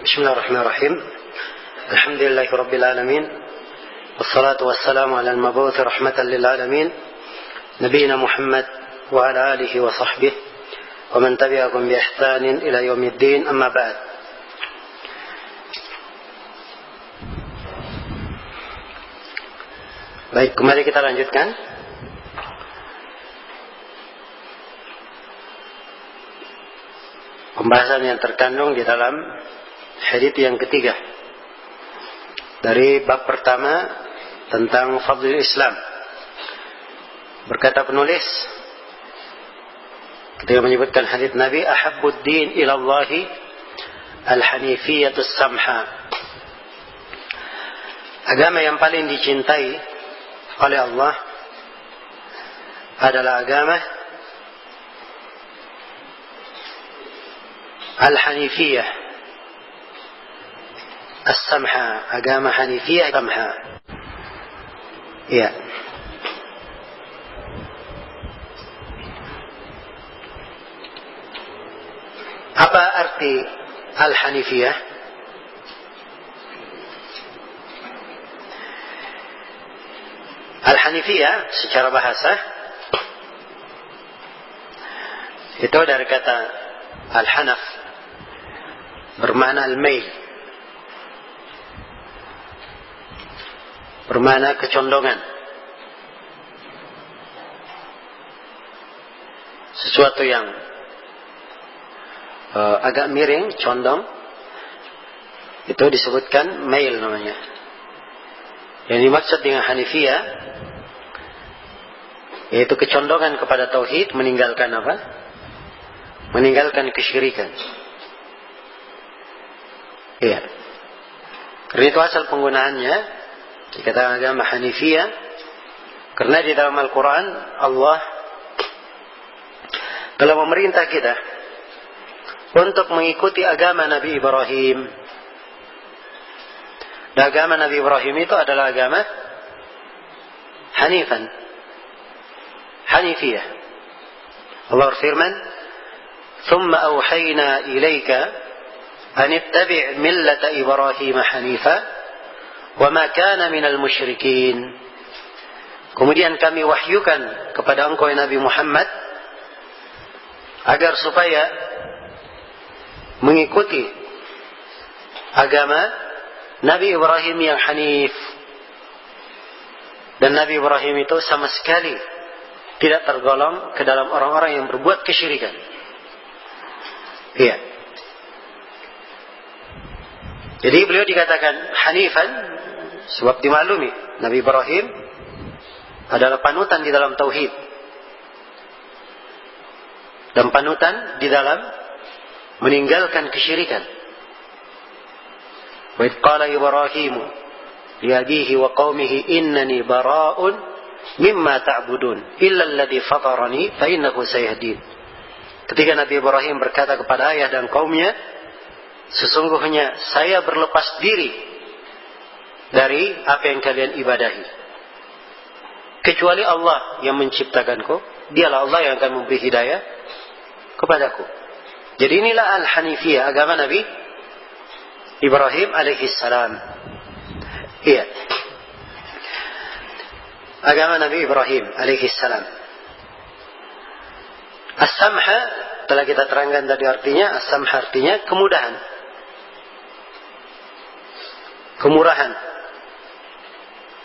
Bismillahirrahmanirrahim. Alhamdulillahi Rabbil Alamin. Wassalatu wassalamu ala al-mabuthi rahmatan lil alamin. Nabiina Muhammad wa ala alihi wa sahbihi wa man tabi'akum bi ihsanin ila yaumiddin, amma ba'd. Baik, kembali kita lanjutkan. Pembahasan yang terkandung di dalam hadits yang ketiga dari bab pertama tentang fadlul Islam. Berkata penulis ketika menyebutkan hadits Nabi, ahabbud din ila Allahi al-hanifiyatus samha. Agama yang paling dicintai oleh Allah adalah agama al-hanifiyah as-samha, agama hanifiyah samha. Ya. Apa arti al-hanifiyah? Al-hanifiyah secara bahasa itu dari kata al-hanaf, bermakna al-mail, bermakna kecondongan, sesuatu yang agak miring, condong, itu disebutkan mail namanya. Yang dimaksud dengan hanifiyah yaitu kecondongan kepada tauhid, meninggalkan apa? Meninggalkan kesyirikan. Iya. Karena itu asal penggunaannya dikatakan agama hanifiyah, karena di dalam Al-Quran Allah telah memerintah kita untuk mengikuti agama Nabi Ibrahim. Dan agama Nabi Ibrahim itu adalah agama hanifan, hanifiyah. Allah berfirman, ثم أوحينا إليك أن اتبع ملة إبراهيم حنيفا وما كان من المشركين. Kemudian kami wahyukan kepada engkau Nabi Muhammad agar supaya mengikuti agama Nabi Ibrahim yang hanif. Dan Nabi Ibrahim itu sama sekali tidak tergolong ke dalam orang-orang yang berbuat kesyirikan. Iya. Jadi beliau dikatakan hanifan sebab dimaklumi Nabi Ibrahim adalah panutan di dalam tauhid dan panutan di dalam meninggalkan kesyirikan. Wa idh qala Ibrahim li abihi wa qaumihi innani bara'un mimma ta'budun illa alladhi fatarani fa innahu sayahdin. Ketika Nabi Ibrahim berkata kepada ayah dan kaumnya, sesungguhnya saya berlepas diri dari apa yang kalian ibadahi, kecuali Allah yang menciptakanku. Dialah Allah yang akan memberi hidayah kepadaku. Jadi inilah al-hanifiyah, agama Nabi Ibrahim alaihissalam. Iya, agama Nabi Ibrahim alaihissalam. As-samha telah kita terangkan tadi artinya. As-samha artinya kemudahan, kemurahan,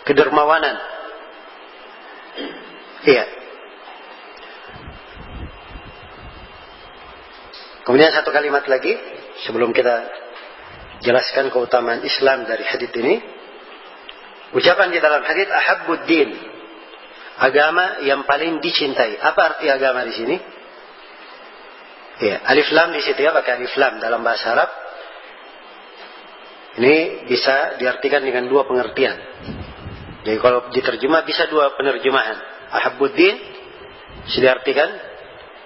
kedermawanan. Iya. Kemudian satu kalimat lagi sebelum kita jelaskan keutamaan Islam dari hadits ini. Ucapan di dalam hadits ahabbud din, agama yang paling dicintai. Apa arti agama di sini? Ya, alif lam di situ ya, pakai alif lam dalam bahasa Arab. Ini bisa diartikan dengan dua pengertian. Jadi kalau diterjemah bisa dua penerjemahan. Ahabbuddin bisa diartikan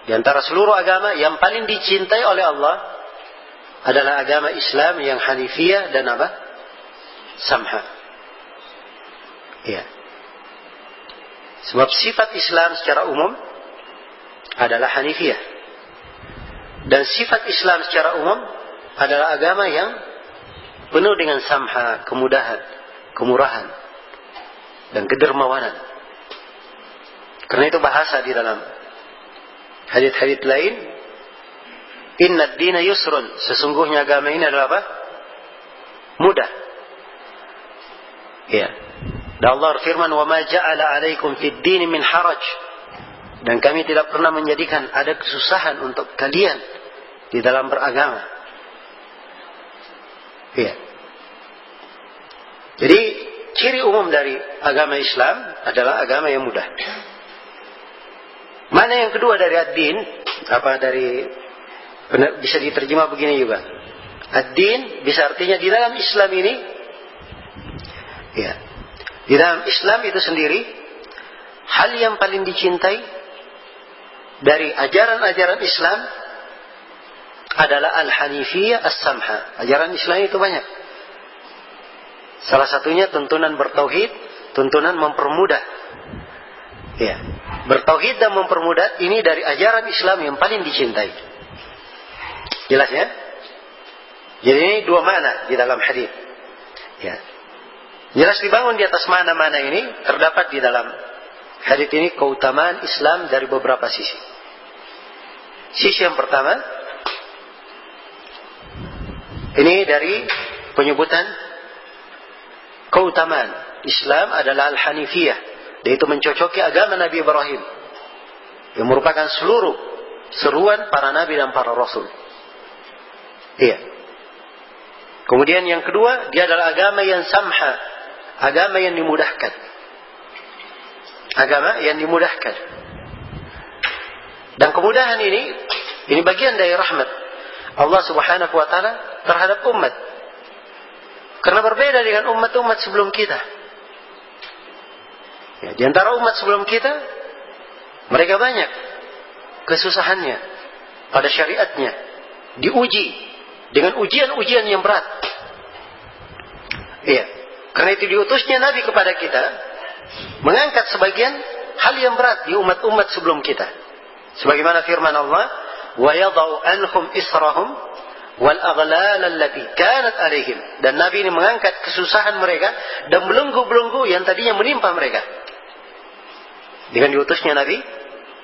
di antara seluruh agama yang paling dicintai oleh Allah adalah agama Islam yang hanifiyah dan apa? Samha. Ya. Sebab sifat Islam secara umum adalah hanifiyah. Dan sifat Islam secara umum adalah agama yang penuh dengan samha, kemudahan, kemurahan, dan kedermawanan. Karena itu bahasa di dalam hadits-hadits lain, inna ad-dina yusrun, sesungguhnya agama ini adalah apa? Mudah. Ya. Dan Allah firman, wa ma ja'ala 'alaikum fid din min haraj. Dan kami tidak pernah menjadikan ada kesusahan untuk kalian di dalam beragama. Ya. Jadi ciri umum dari agama Islam adalah agama yang mudah. Mana yang kedua dari ad-din? Bisa diterjemah begini juga. Ad-din bisa artinya di dalam Islam ini, ya, di dalam Islam itu sendiri, hal yang paling dicintai dari ajaran-ajaran Islam adalah al-hanifiyah as-samha. Ajaran Islam itu banyak. Salah satunya tuntunan bertauhid, tuntunan mempermudah. Ya, bertauhid dan mempermudah ini dari ajaran Islam yang paling dicintai. Jelas ya? Jadi ini dua makna di dalam hadis. Ya. Jelas dibangun di atas mana-mana ini terdapat di dalam hadis ini keutamaan Islam dari beberapa sisi. Sisi yang pertama, ini dari penyebutan keutamaan Islam adalah al-hanifiyah, yaitu mencocoki agama Nabi Ibrahim yang merupakan seluruh seruan para nabi dan para rasul. Iya. Kemudian yang kedua, dia adalah agama yang samha, agama yang dimudahkan. Agama yang dimudahkan. Dan kemudahan ini bagian dari rahmat Allah Subhanahu wa taala terhadap umat. Karena berbeda dengan umat-umat sebelum kita. Ya, di antara umat sebelum kita, mereka banyak kesusahannya pada syariatnya, diuji dengan ujian-ujian yang berat. Iya, karena itu diutusnya Nabi kepada kita mengangkat sebagian hal yang berat di umat-umat sebelum kita. Sebagaimana firman Allah, wa yadau anhum israhum wal aghlal allati kanat alaihim. Dan Nabi ini mengangkat kesusahan mereka dan belenggu-belenggu yang tadinya menimpa mereka. Dengan diutusnya Nabi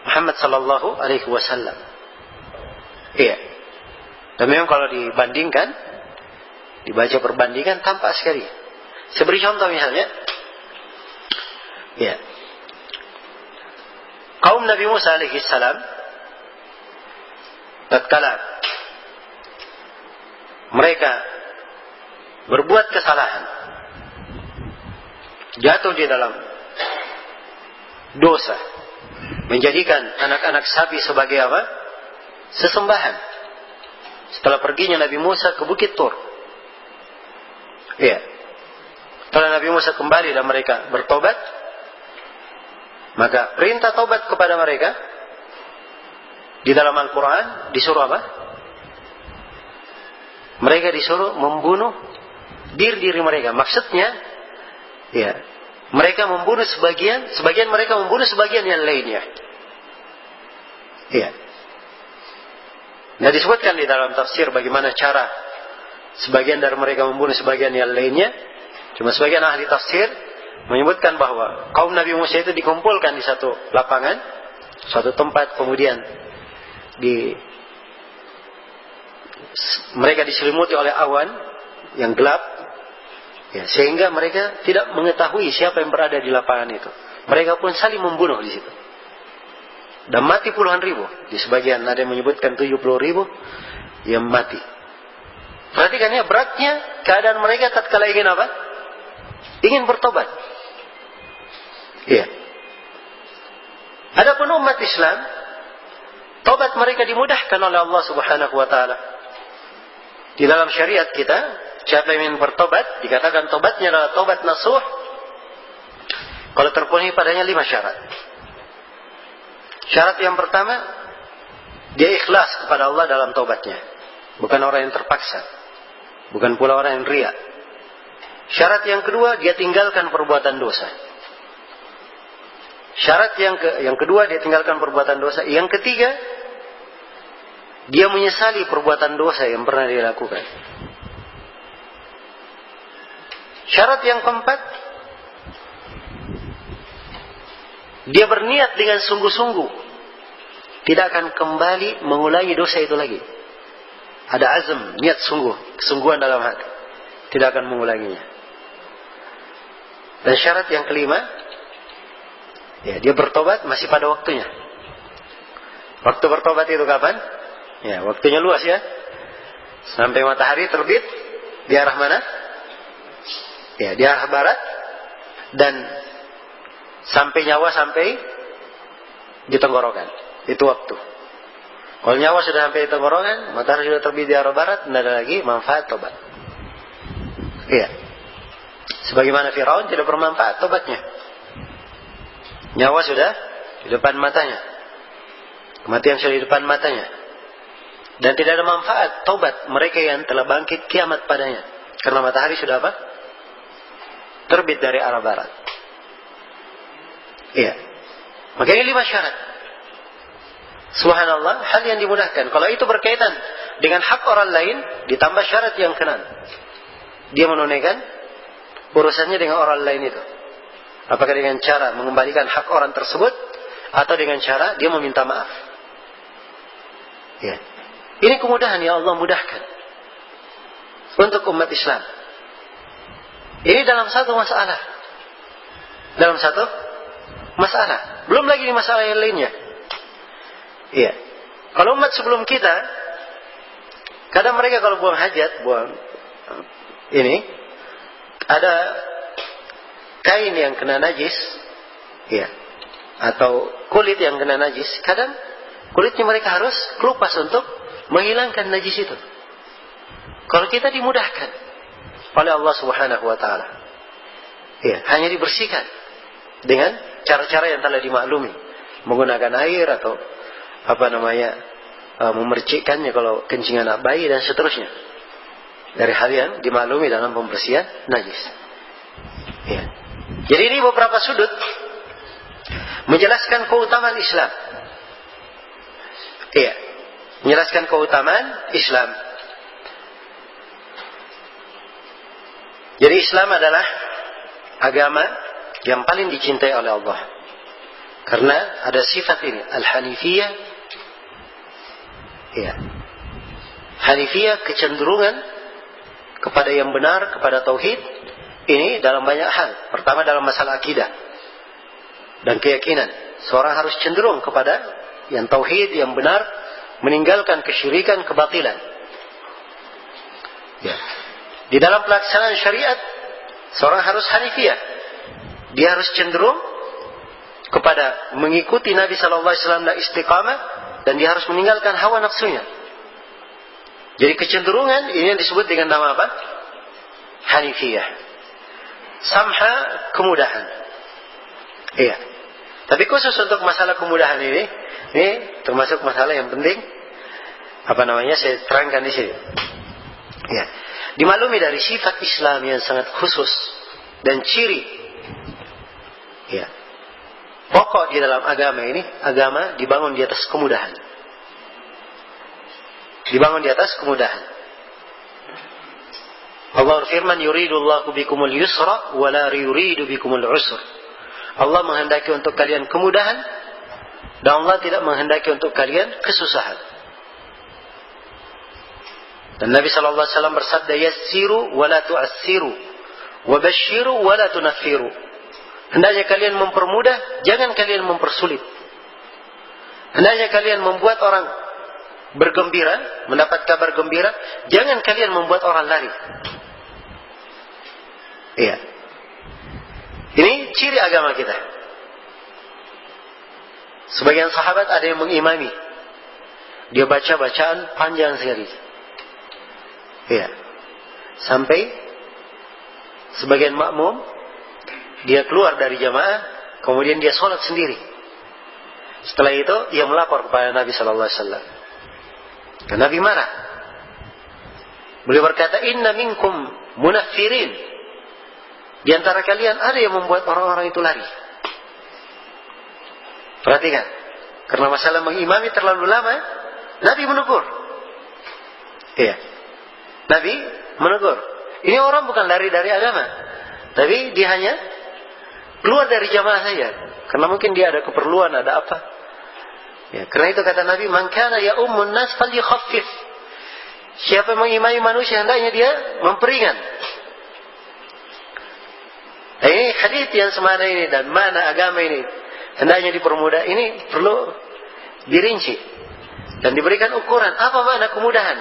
Muhammad sallallahu alaihi wasallam. Iya. Dan memang kalau dibandingkan, dibaca perbandingan tampak sekali. Saya beri contoh misalnya, ya, kaum Nabi Musa alaihi salam, tatkala mereka berbuat kesalahan, jatuh di dalam dosa, menjadikan anak-anak sapi sebagai apa? Sesembahan. Setelah perginya Nabi Musa ke Bukit Tur. Iya. Setelah Nabi Musa kembali dan mereka bertobat, maka perintah tobat kepada mereka di dalam Al-Quran disuruh apa? Mereka disuruh membunuh diri mereka. Maksudnya, ya, mereka membunuh sebagian mereka membunuh sebagian yang lainnya. Iya. Nah, disebutkan di dalam tafsir bagaimana cara sebagian dari mereka membunuh sebagian yang lainnya. Cuma sebagian ahli tafsir menyebutkan bahwa kaum Nabi Musa itu dikumpulkan di satu lapangan, suatu tempat, kemudian mereka diselimuti oleh awan yang gelap, ya, sehingga mereka tidak mengetahui siapa yang berada di lapangan itu. Mereka pun saling membunuh di situ. Dan mati puluhan ribu. Di sebagian ada yang menyebutkan 70.000 yang mati. Perhatikan ya, beratnya keadaan mereka tatkala ingin apa? Ingin bertobat. Iya. Adapun umat Islam, tobat mereka dimudahkan oleh Allah Subhanahu wa taala. Di dalam syariat kita, siapa yang ingin bertobat, dikatakan tobatnya adalah tobat nasuh kalau terpenuhi padanya 5 syarat. Syarat yang pertama, dia ikhlas kepada Allah dalam tobatnya. Bukan orang yang terpaksa. Bukan pula orang yang riya. Syarat yang kedua, dia tinggalkan perbuatan dosa. Syarat yang kedua, dia tinggalkan perbuatan dosa. Yang ketiga, dia menyesali perbuatan dosa yang pernah dia lakukan. Syarat yang keempat, dia berniat dengan sungguh-sungguh, tidak akan kembali mengulangi dosa itu lagi. Ada azam, niat sungguh, kesungguhan dalam hati, tidak akan mengulanginya. Dan syarat yang kelima, ya, dia bertobat masih pada waktunya. Waktu bertobat itu kapan? Ya, waktunya luas ya. Sampai matahari terbit di arah mana? Ya, di arah barat, dan sampai nyawa sampai di tenggorokan. Itu waktu. Kalau nyawa sudah sampai di tenggorokan, matahari sudah terbit di arah barat, tidak ada lagi manfaat tobat. Iya. Sebagaimana Firaun tidak bermanfaat tobatnya. Nyawa sudah di depan matanya. Kematian sudah di depan matanya. Dan tidak ada manfaat tobat mereka yang telah bangkit kiamat padanya. Karena matahari sudah apa? Terbit dari arah barat. Iya. Makanya 5 syarat. Subhanallah, hal yang dimudahkan. Kalau itu berkaitan dengan hak orang lain, ditambah syarat yang ke-6. Dia menunaikan urusannya dengan orang lain itu. Apakah dengan cara mengembalikan hak orang tersebut, atau dengan cara dia meminta maaf. Ya. Ini kemudahan yang Allah mudahkan untuk umat Islam. Ini dalam satu masalah. Dalam satu masalah. Belum lagi di masalah yang lainnya. Iya. Kalau umat sebelum kita, kadang mereka kalau buang hajat, ini, ada kain yang kena najis, ya, atau kulit yang kena najis, kadang kulitnya mereka harus kelupas untuk menghilangkan najis itu. Kalau kita dimudahkan oleh Allah Subhanahu wa taala. Ya, hanya dibersihkan dengan cara-cara yang telah dimaklumi, menggunakan air atau memercikkannya kalau kencing anak bayi dan seterusnya. Dari hal yang dimaklumi dalam pembersihan najis. Ya. Jadi ini beberapa sudut menjelaskan keutamaan Islam. Iya, menjelaskan keutamaan Islam. Jadi Islam adalah agama yang paling dicintai oleh Allah. Karena ada sifat ini, al-hanifiyah. Ya. Hanifiyah, kecenderungan kepada yang benar, kepada tauhid. Ini dalam banyak hal. Pertama dalam masalah akidah dan keyakinan. Seorang harus cenderung kepada yang tauhid, yang benar, meninggalkan kesyirikan, kebatilan. Ya. Di dalam pelaksanaan syariat, seorang harus hanifiyah. Dia harus cenderung kepada mengikuti Nabi sallallahu alaihi wasallam dan istiqamah, dan dia harus meninggalkan hawa nafsunya. Jadi kecenderungan ini yang disebut dengan nama apa? Hanifiyah. Samha, kemudahan. Iya. Tapi khusus untuk masalah kemudahan ini termasuk masalah yang penting. Saya terangkan di sini. Ya. Dimaklumi dari sifat Islam yang sangat khusus dan ciri. Ya. Pokok di dalam agama ini, agama dibangun di atas kemudahan. Dibangun di atas kemudahan. Allah berfirman, yuridullahu bikumul yusra wa la yuridu bikumul usra. Allah menghendaki untuk kalian kemudahan, dan Allah tidak menghendaki untuk kalian kesusahan. Dan Nabi sallallahu alaihi wasallam bersabda, yassiru wa la tu'assiru wa basyiru wa la tunaffiru. Hendaknya kalian mempermudah, jangan kalian mempersulit. Hendaknya kalian membuat orang bergembira, mendapat kabar gembira, jangan kalian membuat orang lari. Iya. Ini ciri agama kita. Sebagian sahabat ada yang mengimami. Dia baca bacaan panjang sekali. Iya. Sampai sebagian makmum dia keluar dari jamaah, kemudian dia sholat sendiri. Setelah itu dia melapor kepada Nabi sallallahu alaihi wasallam. Dan Nabi marah. Beliau berkata, "Inna minkum munaffirin." Di antara kalian ada yang membuat orang-orang itu lari. Perhatikan. Karena masalah mengimami terlalu lama, Nabi menegur. Iya. Nabi menegur. Ini orang bukan lari dari agama. Tapi dia hanya keluar dari jamaah saja. Karena mungkin dia ada keperluan, ada apa. Ya, karena itu kata Nabi, man kana ya'ummun nas falyukhaffif. Siapa yang mengimami manusia hendaknya dia memperingan. Ini hadis yang semana ini dan mana agama ini hendaknya dipermudah, ini perlu dirinci dan diberikan ukuran apa makna kemudahan.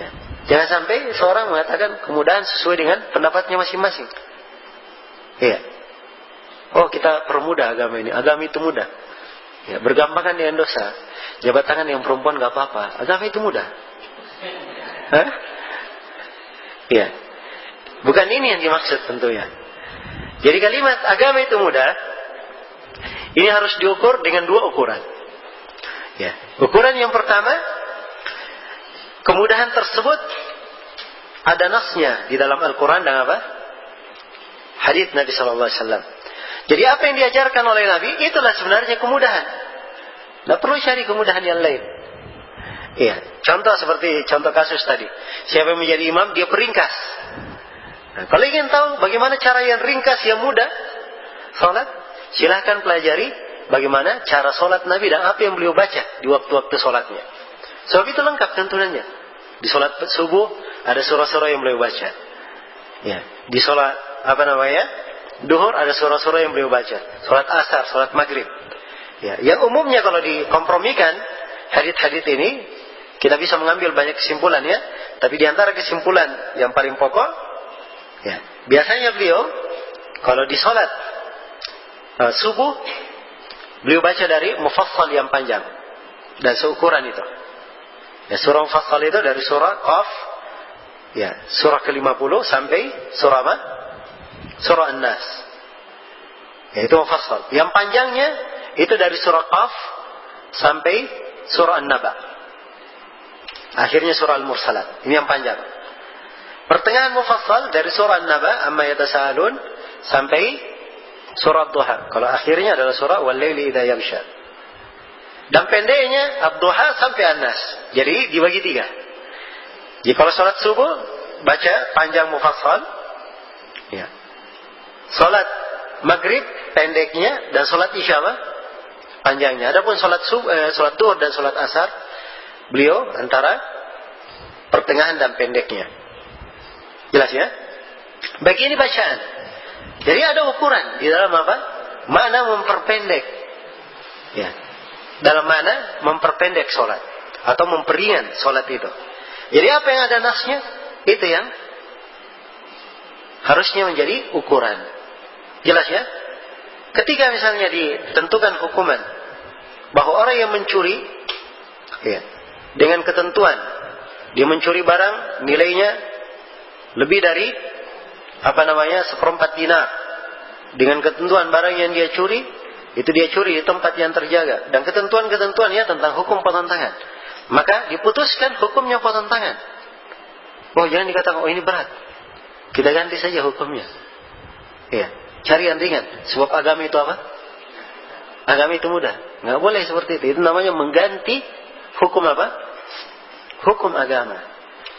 Ya. Jangan sampai seorang mengatakan kemudahan sesuai dengan pendapatnya masing-masing. Iya. Oh, kita permudah agama ini, agama itu mudah. Ya, bergampangan dengan dosa. Jabat tangan yang perempuan gak apa-apa. Agama itu mudah. Hah? Iya. Bukan ini yang dimaksud tentunya. Jadi kalimat agama itu mudah, ini harus diukur dengan dua ukuran. Ya. Ukuran yang pertama, kemudahan tersebut ada nasnya di dalam Al-Quran dan apa? Hadits Nabi Sallallahu Alaihi Wasallam. Jadi apa yang diajarkan oleh Nabi, itulah sebenarnya kemudahan. Tidak perlu cari kemudahan yang lain. Iya. Contoh seperti contoh kasus tadi. Siapa yang menjadi imam, dia peringkas. Nah, kalau ingin tahu bagaimana cara yang ringkas, yang mudah sholat, silahkan pelajari bagaimana cara sholat Nabi dan apa yang beliau baca di waktu-waktu sholatnya. Sebab itu lengkap tentunya. Di sholat subuh ada surah-surah yang beliau baca. Ya, di sholat duhur ada surah-surah yang beliau baca. Sholat asar, sholat maghrib. Ya, yang umumnya kalau dikompromikan hadits-hadits ini kita bisa mengambil banyak kesimpulan ya. Tapi di antara kesimpulan yang paling pokok, ya, biasanya beliau kalau di sholat subuh beliau baca dari mufassal yang panjang dan seukuran itu. Ya, surah mufassal itu dari surah Qaf, ya, surah ke-50 sampai surah apa? Surah An-Nas. Ya, itu mufassal. Yang panjangnya itu dari surah Qaf sampai surah An-Naba. Akhirnya surah Al-Mursalat. Ini yang panjang. Pertengahan mufassal dari surah An-Naba amma yatasaalun sampai surah Ad-Duha. Kalau akhirnya adalah surah Wal-Laili idza yaghsha. Dan pendeknya Ad-Duha sampai An-Nas. Jadi dibagi 3. Jadi kalau salat subuh baca panjang mufassal. Ya. Salat maghrib pendeknya dan salat isya panjangnya. Adapun salat duhur dan salat asar beliau antara pertengahan dan pendeknya. Jelas ya? Bagi ini bacaan. Jadi ada ukuran di dalam apa? Makna memperpendek. Ya. Dalam makna memperpendek sholat atau memperingan sholat itu. Jadi apa yang ada nasnya itu yang harusnya menjadi ukuran. Jelas ya? Ketika misalnya ditentukan hukuman bahwa orang yang mencuri, ya, dengan ketentuan dia mencuri barang nilainya lebih dari 1/4 dinar, dengan ketentuan barang yang dia curi itu dia curi di tempat yang terjaga dan ketentuan-ketentuannya tentang hukum potong tangan, maka diputuskan hukumnya potong tangan. Oh, jangan dikatakan oh ini berat, kita ganti saja hukumnya. Ya, cari yang ringan. Sebab agama itu apa? Agama itu mudah. Nggak boleh seperti itu. Itu namanya mengganti hukum apa? Hukum agama.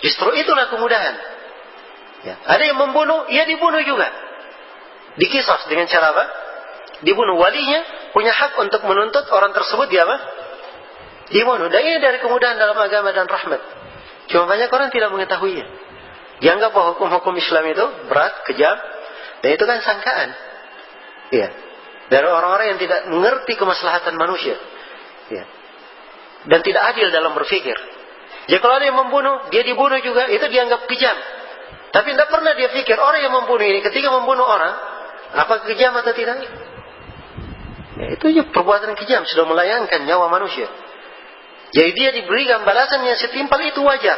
Justru itulah kemudahan. Ya. Ada yang membunuh, ia dibunuh juga. Dikisas dengan cara apa? Dibunuh. Walinya punya hak untuk menuntut orang tersebut dia apa? Dibunuh. Dan ini dari kemudahan dalam agama dan rahmat. Cuma banyak orang tidak mengetahuinya. Dianggap bahwa hukum-hukum Islam itu berat, kejam, dan itu kan sangkaan. Iya. Dari orang-orang yang tidak mengerti kemaslahatan manusia. Iya. Dan tidak adil dalam berpikir. Jadi kalau ada yang membunuh, dia dibunuh juga, itu dianggap kejam. Tapi tidak pernah dia pikir orang yang membunuh ini ketika membunuh orang, apa kejam atau tidak? Ya, itu aja perbuatan kejam, sudah melayangkan nyawa manusia. Jadi dia diberikan balasan yang setimpal, itu wajar.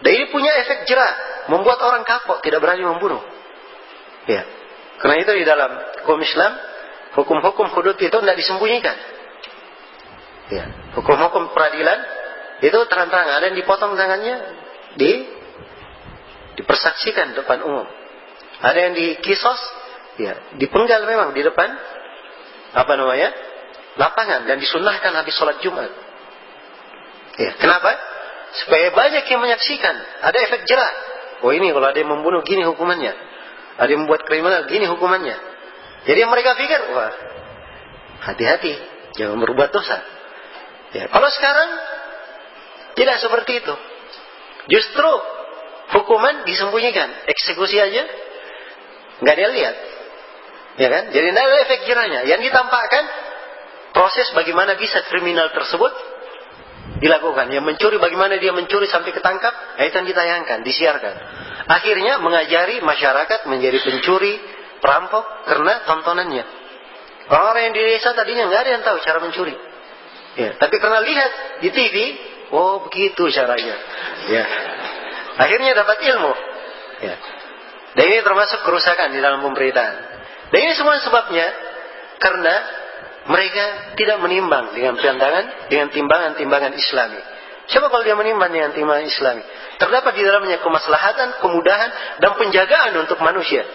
Dan ini punya efek jera, membuat orang kapok, tidak berani membunuh. Ya, karena itu di dalam hukum Islam, hukum-hukum hudud itu tidak disembunyikan. Ya, hukum-hukum peradilan itu terang-terangan. Ada yang dipotong tangannya, dipersaksikan depan umum. Ada yang dikisos, ya, dipenggal memang di depan lapangan dan disunnahkan habis sholat Jumat. Ya, kenapa? Supaya banyak yang menyaksikan. Ada efek jerah. Oh ini kalau ada yang membunuh gini hukumannya. Ada yang membuat kriminal, gini hukumannya. Jadi mereka pikir, wah, hati-hati, jangan berbuat dosa. Ya, kalau sekarang tidak seperti itu. Justru hukuman disembunyikan, eksekusi aja nggak dia lihat, ya kan? Jadi tidak ada efek jerahnya. Yang ditampakkan proses bagaimana bisa kriminal tersebut dilakukan. Yang mencuri, bagaimana dia mencuri sampai ketangkap, itu yang ditayangkan, disiarkan. Akhirnya mengajari masyarakat menjadi pencuri, perampok karena tontonannya. Orang-orang yang di desa tadinya nggak ada yang tahu cara mencuri. Ya, tapi karena lihat di TV, oh begitu caranya. Ya. Akhirnya dapat ilmu. Ya. Dan ini termasuk kerusakan di dalam pemberitaan. Dan ini semua sebabnya karena mereka tidak menimbang dengan timbangan-timbangan Islami. Coba kalau dia menimbang dengan timbangan Islami, terdapat di dalamnya kemaslahatan, kemudahan, dan penjagaan untuk manusia.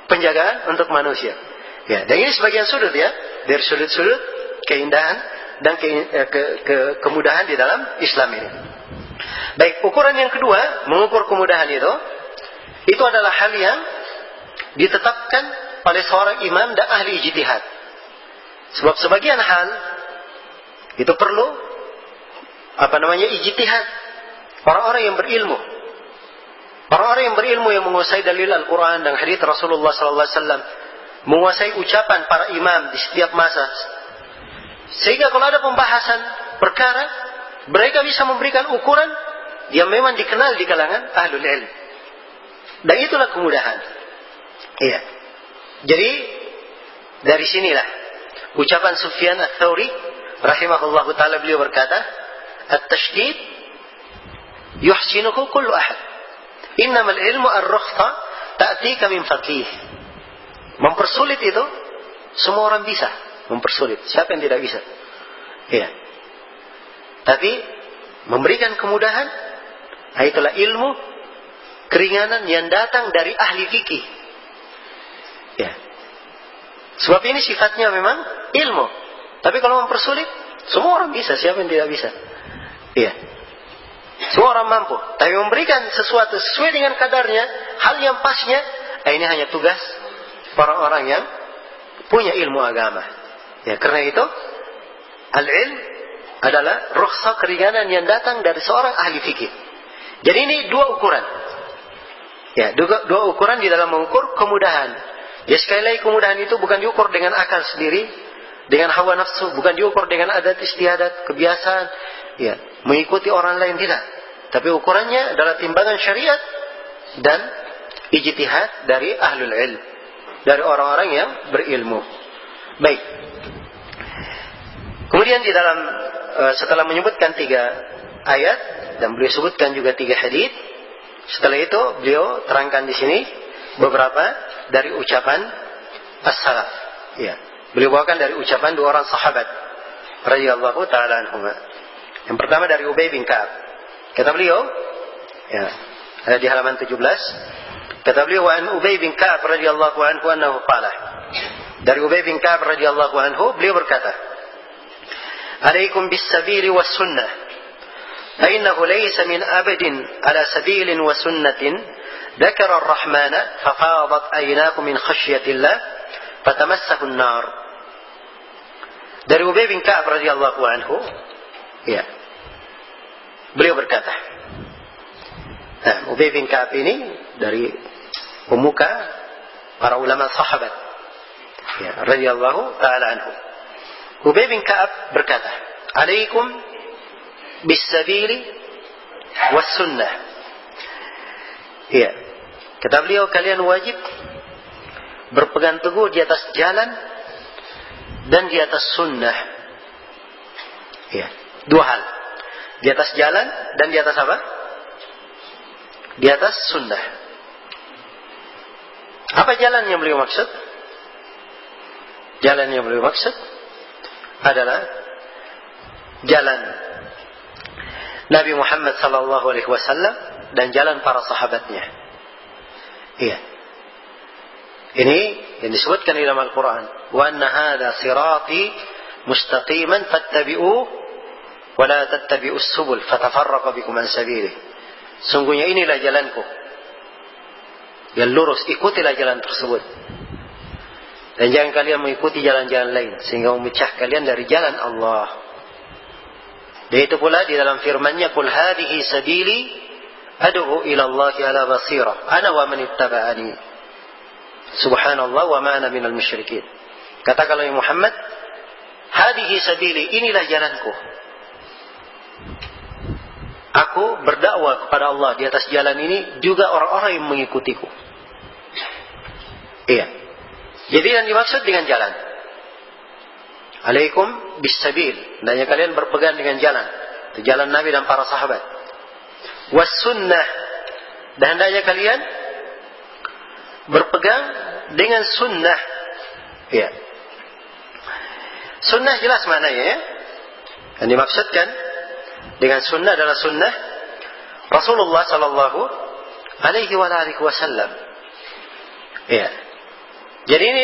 Penjagaan untuk manusia. Ya, dan ini sebagian sudut ya, dari sudut-sudut keindahan dan kemudahan di dalam Islam ini. Baik, ukuran yang kedua, mengukur kemudahan itu adalah hal yang ditetapkan oleh seorang imam dan ahli ijtihad. Sebab sebagian hal itu perlu ijtihad orang-orang yang berilmu. Orang-orang yang berilmu yang menguasai dalil Al-Quran dan hadits Rasulullah SAW, menguasai ucapan para imam di setiap masa. Sehingga kalau ada pembahasan perkara, mereka bisa memberikan ukuran yang memang dikenal di kalangan ahlul ilm. Dan itulah kemudahan. Iya. Jadi dari sinilah ucapan Sufyan Ats-Tsauri rahimahullahu taala, beliau berkata, "At-tasydid yuhsinuhu kullu ahad. Innamal ilmu ar-rukhsa ta'tika min faqih." Mempersulit itu semua orang bisa mempersulit. Siapa yang tidak bisa? Iya. Tapi memberikan kemudahan, itulah ilmu, keringanan yang datang dari ahli fikih. Ya. Sebab ini sifatnya memang ilmu. Tapi kalau mempersulit, semua orang bisa. Siapa yang tidak bisa? Iya. Semua orang mampu. Tapi memberikan sesuatu sesuai dengan kadarnya, hal yang pasnya, ini hanya tugas orang-orang yang punya ilmu agama. Ya, karena itu al-ilm adalah rukhsah, keringanan yang datang dari seorang ahli fikih. Jadi ini dua ukuran. Ya, dua ukuran di dalam mengukur kemudahan. Ya, sekali lagi kemudahan itu bukan diukur dengan akal sendiri, dengan hawa nafsu, bukan diukur dengan adat istiadat, kebiasaan, ya, mengikuti orang lain, tidak. Tapi ukurannya adalah timbangan syariat dan ijtihad dari ahlul ilm, dari orang-orang yang berilmu. Baik. Kemudian di dalam setelah menyebutkan 3 ayat dan beliau sebutkan juga 3 hadis, setelah itu beliau terangkan di sini beberapa dari ucapan as-salaf. Ya, beliau bawakan dari ucapan 2 orang sahabat radhiyallahu taala anhum. Yang pertama dari Ubay bin Ka'ab. Kata beliau, ya, ada di halaman 17. Kata beliau, wa an Ubay bin Ka'ab radhiyallahu anhu annahu qala. Dari Ubay bin Ka'ab radhiyallahu anhu beliau berkata, "Alaikum bis-sabili was-sunnah. Fa innahu laysa min abadin ala sabilin wa sunnatin dzakara ar-rahmana fa fadat aynakum min khashyatillah fatamassahu an-nar." Dari Ubay bin Ka'ab radhiyallahu anhu, ya, beliau berkata, Ubay bin Ka'ab ini dari pemuka para ulama sahabat, ya, radhiyallahu taala anhu. Ubay bin Ka'ab berkata, "Alaikum bis-sabili was-sunnah." Ya, kata beliau, kalian wajib berpegang teguh di atas jalan dan di atas sunnah. Ya, 2 hal. Di atas jalan dan di atas apa? Di atas sunnah. Apa jalan yang beliau maksud? Jalan yang beliau maksud adalah jalan Nabi Muhammad sallallahu alaihi wasallam dan jalan para sahabatnya. Iya. Ini yang disebutkan di dalam Al-Quran. Wa anna hadha sirati mustaqiman fattabi'uhu wa la tattabi'us subul fatafarraqa bikum an sabilihi. Sungguhnya inilah jalanku. yang lurus, ikutilah jalan tersebut. Dan jangan kalian mengikuti jalan-jalan lain sehingga memecah kalian dari jalan Allah. Dan itu pula di dalam firman-Nya, "Qul hadhihi sabili ad'u ila Allah ala basirah ana wa man ittaba'ani. Subhanallah wa ma ana minal musyrikin." Katakanlah Muhammad, hadhihi sabili, inilah jalanku. Aku berdakwah kepada Allah di atas jalan ini juga orang-orang yang mengikutiku. Iya. Jadi yang dimaksud dengan jalan, alaikum bisabil, hendaknya kalian berpegang dengan jalan. Itu jalan Nabi dan para sahabat. Was sunnah, dan hendaknya kalian berpegang dengan sunnah. Ya. Sunnah jelas maknanya ya. Yang dimaksudkan dengan sunnah adalah sunnah Rasulullah sallallahu alaihi wasallam. Ya. Jadi ini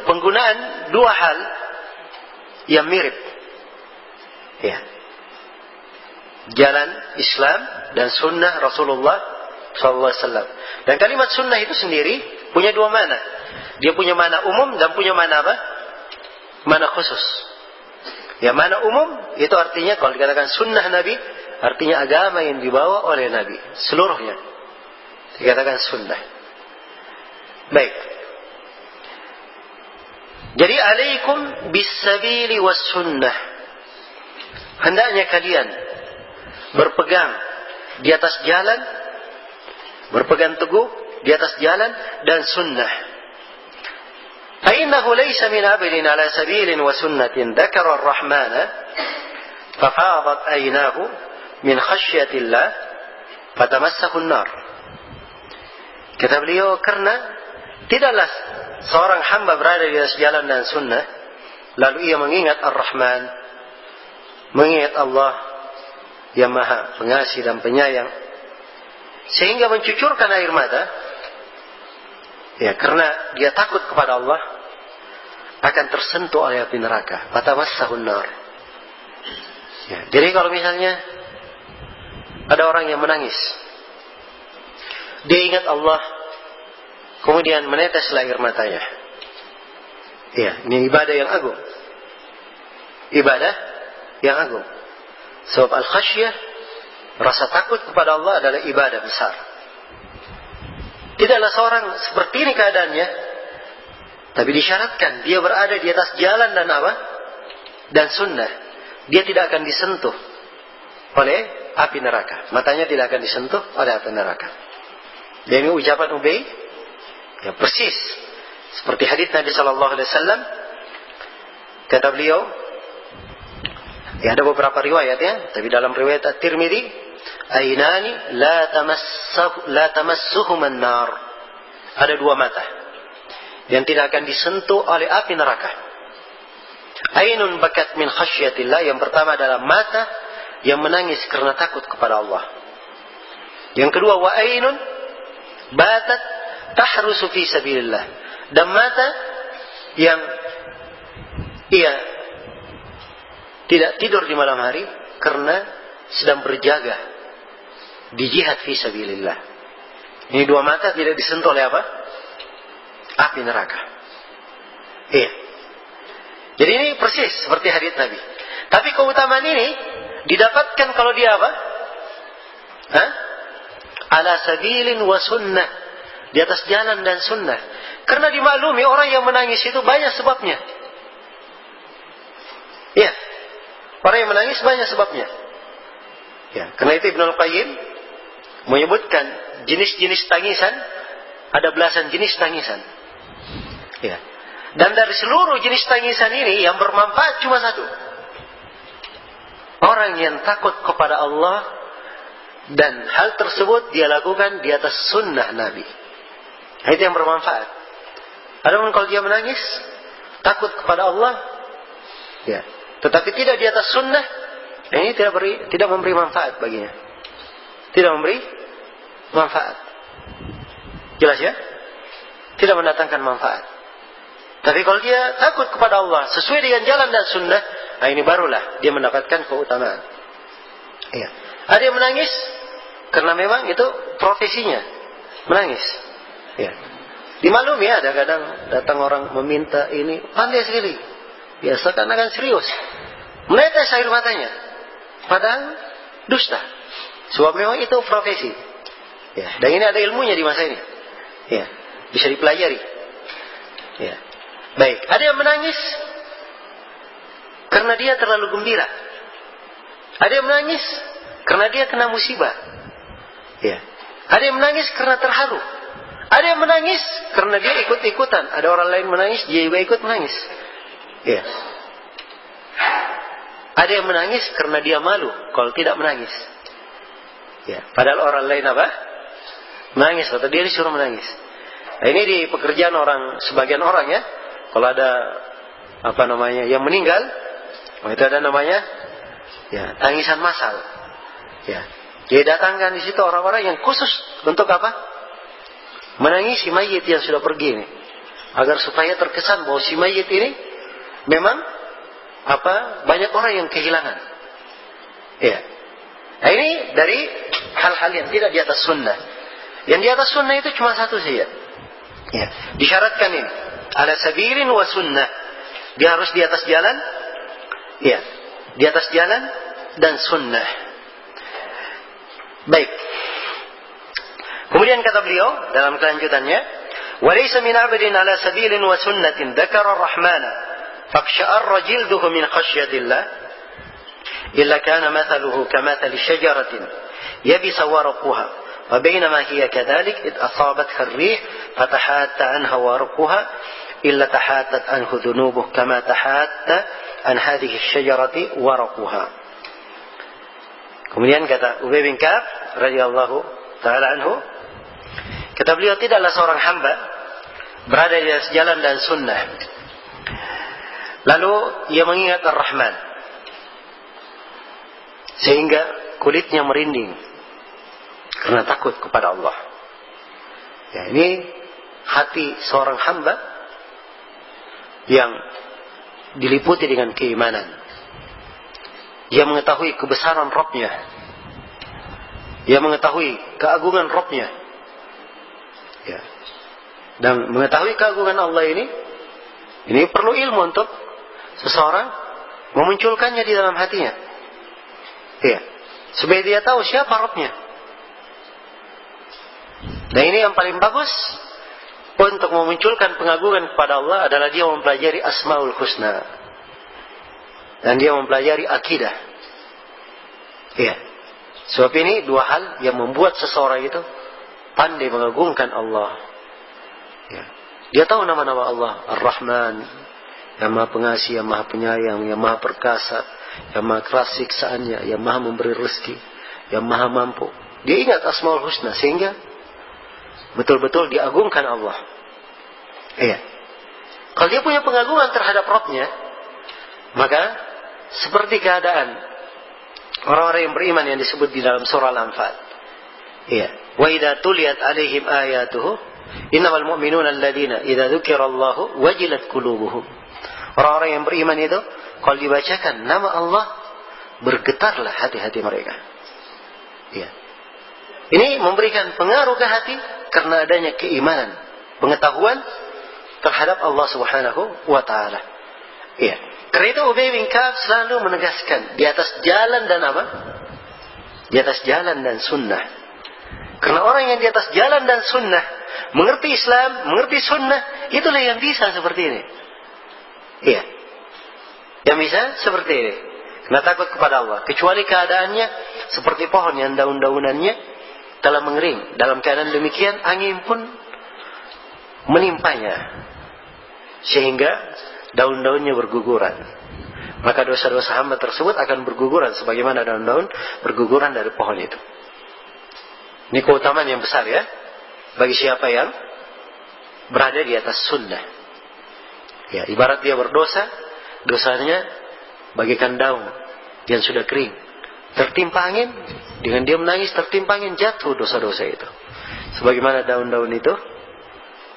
penggunaan dua hal yang mirip. Ya. Jalan Islam dan sunnah Rasulullah sallallahu alaihi wasallam. Dan kalimat sunnah itu sendiri punya dua makna. Dia punya makna umum dan punya makna apa? Makna khusus. Ya, makna umum itu artinya kalau dikatakan sunnah Nabi, artinya agama yang dibawa oleh Nabi seluruhnya. Dikatakan sunnah. Baik. Jadi alaikum bisabili was sunnah. Hendaknya kalian berpegang di atas jalan, berpegang teguh di atas jalan dan sunnah. Fa'innahu laysa min abdin ala sabilin wa sunnatin dzakara ar-rahmana fafadat aynahu min khasyatillah fatamassahu an-nar. Kata beliau, karena tidaklah seorang hamba berada di atas jalan dan sunnah, lalu ia mengingat Ar-Rahman, mengingat Allah yang Maha Pengasih dan Penyayang, sehingga mencucurkan air mata, ya, karena dia takut kepada Allah, akan tersentuh oleh api neraka. Fatamassahu an-nar. Ya, jadi kalau misalnya ada orang yang menangis, dia ingat Allah, kemudian meneteslah air matanya. Ya, ini ibadah yang agung. Ibadah yang agung. Sebab al-khasyah, rasa takut kepada Allah adalah ibadah besar. Tidaklah seorang seperti ini keadaannya, tapi disyaratkan dia berada di atas jalan dan apa? Dan sunnah. Dia tidak akan disentuh oleh api neraka. Matanya tidak akan disentuh oleh api neraka. Dan ini ucapan Ubay, ya persis seperti hadits Nabi sallallahu alaihi wasallam. Kata beliau, ya ada beberapa riwayat ya, tapi dalam riwayat At-Tirmidzi, ainani la tamassuhum an-nar. Ada dua mata yang tidak akan disentuh oleh api neraka. Ainun bakat min khasyatillah, yang pertama adalah mata yang menangis karena takut kepada Allah. Yang kedua, wa ainun batat tahrusu fi sabilillah, dan mata yang ia tidak tidur di malam hari karena sedang berjaga di jihad fi sabilillah. Ini dua mata tidak disentuh oleh apa? Api neraka. Iya. Jadi ini persis seperti hadits Nabi. Tapi keutamaan ini didapatkan kalau dia apa? Ala sabilin wa sunnah, di atas jalan dan sunnah. Karena dimaklumi orang yang menangis itu banyak sebabnya. Ya, orang yang menangis banyak sebabnya. Ya, karena itu Ibnul Qayyim menyebutkan jenis-jenis tangisan, ada belasan jenis tangisan. Ya. Dan dari seluruh jenis tangisan ini yang bermanfaat cuma satu. Orang yang takut kepada Allah dan hal tersebut dia lakukan di atas sunnah Nabi. Itu yang bermanfaat. Adapun kalau dia menangis takut kepada Allah, ya, tetapi tidak di atas sunnah, ini tidak memberi manfaat baginya. Tidak memberi manfaat. Jelas ya? Tidak mendatangkan manfaat. Tapi kalau dia takut kepada Allah sesuai dengan jalan dan sunnah, nah ini barulah dia mendapatkan keutamaan. Iya. Ada yang menangis karena memang itu profesinya, menangis. Ya. Dimaklumi ada kadang datang orang meminta ini, pandai sekali. Biasa karena kan serius. Menetes air matanya. Padahal dusta. Sebab memang itu profesi. Ya. Dan ini ada ilmunya di masa ini. Ya. Bisa dipelajari. Ya. Baik. Ada yang menangis karena dia terlalu gembira. Ada yang menangis karena dia kena musibah. Ya. Ada yang menangis karena terharu. Ada yang menangis karena dia ikut-ikutan. Ada orang lain menangis, dia juga ikut menangis. Ya. Ada yang menangis karena dia malu kalau tidak menangis. Ya. Padahal orang lain apa? Menangis atau dia disuruh menangis. Nah, ini di pekerjaan orang, sebagian orang ya. Kalau ada yang meninggal, itu ada namanya ya, tangisan massal. Ya. Dia datangkan di situ orang-orang yang khusus untuk apa? Menangisi mayit yang sudah pergi ini, agar supaya terkesan bahwa si mayit ini memang banyak orang yang kehilangan. Ya. Nah, ini dari hal-hal yang tidak di atas sunnah. Yang di atas sunnah itu cuma satu saja. Ya. Disyaratkan ini ala sabilin wa sunnah. Dia harus di atas jalan. Ya. Di atas jalan dan sunnah. Baik. Kemudian kata beliau dalam kelanjutannya, "Walaysa min 'abdin 'ala sabilin wa sunnatin dzakara ar-rahmana faqsha'arra jilduhu min khashyatillah illa kana mathaluhu kamathali shajaratin yabisa warquha wa bainama hiya kadhalik id asabatha ar-rih fatahatta anha warquha illa tahattat anhu dhunubuhu kama tahatta an hadhihi ash-shajarati warquha." Kemudian kata Ubay bin Ka'ab radhiyallahu taala anhu, kata beliau, tidaklah seorang hamba berada di atas jalan dan sunnah lalu ia mengingat Ar-Rahman sehingga kulitnya merinding karena takut kepada Allah. Ya, ini hati seorang hamba yang diliputi dengan keimanan. Dia mengetahui kebesaran Rabb-Nya. Dia mengetahui keagungan Rabb-Nya. Ya. Dan mengetahui keagungan Allah ini perlu ilmu untuk seseorang memunculkannya di dalam hatinya. Ya. Supaya dia tahu siapa Rabb-Nya. Dan ini yang paling bagus untuk memunculkan pengagungan kepada Allah adalah dia mempelajari Asmaul Husna. Dan dia mempelajari akidah. Ya. Sebab ini dua hal yang membuat seseorang itu pandai mengagungkan Allah. Ya. Dia tahu nama-nama Allah. Ar-Rahman, yang maha pengasih, yang maha penyayang, yang maha perkasa, yang maha keras siksaannya, yang maha memberi rezeki, yang maha mampu. Dia ingat Asmaul Husna sehingga betul-betul diagungkan Allah. Iya. Kalau dia punya pengagungan terhadap Rabb-Nya, maka seperti keadaan orang-orang yang beriman yang disebut di dalam surah Al-Anfal. Iya. Wa idza tuliyat alaihim ayatuhu innamal mu'minuna alladziina idza dzukirallahu wajilat qulubuhum. Orang-orang yang beriman itu kalau dibacakan nama Allah bergetarlah hati-hati mereka. Iya. Ini memberikan pengaruh ke hati karena adanya keimanan, pengetahuan terhadap Allah Subhanahu wa taala. Iya. Karena itu Ubay bin Ka'ab selalu menegaskan di atas jalan dan apa? Di atas jalan dan sunnah. Karena orang yang di atas jalan dan sunnah, mengerti Islam, mengerti sunnah, itulah yang bisa seperti ini. Iya. Yang bisa seperti ini. Karena takut kepada Allah. Kecuali keadaannya seperti pohon yang daun-daunannya telah mengering. Dalam keadaan demikian, angin pun menimpanya. Sehingga daun-daunnya berguguran. Maka dosa-dosa hamba tersebut akan berguguran sebagaimana daun-daun berguguran dari pohon itu. Ini keutamaan yang besar ya bagi siapa yang berada di atas sunnah. Ya, ibarat dia berdosa, dosanya bagaikan daun yang sudah kering, tertimpa angin, dengan dia menangis tertimpa angin, jatuh dosa-dosa itu. Sebagaimana daun-daun itu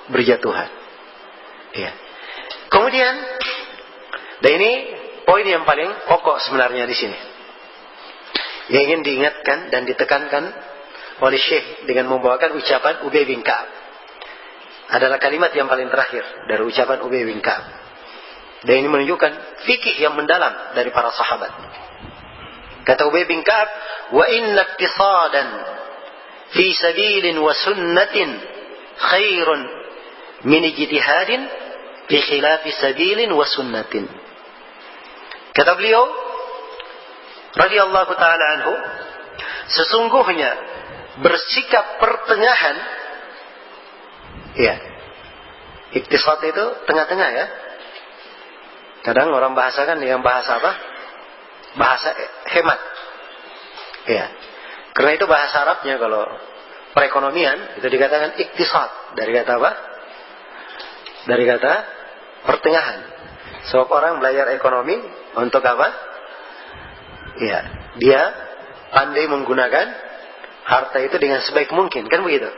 berjatuhan. Ya. Kemudian, dan ini poin yang paling pokok sebenarnya di sini, yang ingin diingatkan dan ditekankan oleh Syekh dengan membawakan ucapan Ubay bin Ka'ab. adalah kalimat yang paling terakhir dari ucapan Ubay bin Ka'ab. Dan ini menunjukkan fikih yang mendalam dari para sahabat. Kata Ubay bin Ka'ab, "Wa inna iktisadan fi sabilin wa sunnatin khairun min ijtihadin fi khilafi sabilin wa sunnatin." Kata beliau radhiyallahu taala anhu, sesungguhnya bersikap pertengahan, ya, iktisad itu tengah-tengah ya. Kadang orang bahasakan dengan bahasa apa? Bahasa hemat. Ya. Karena itu bahasa Arabnya kalau perekonomian itu dikatakan iktisad. Dari kata apa? Dari kata pertengahan. Sebab orang belajar ekonomi untuk apa? Ya, dia pandai menggunakan harta itu dengan sebaik mungkin, kan begitu?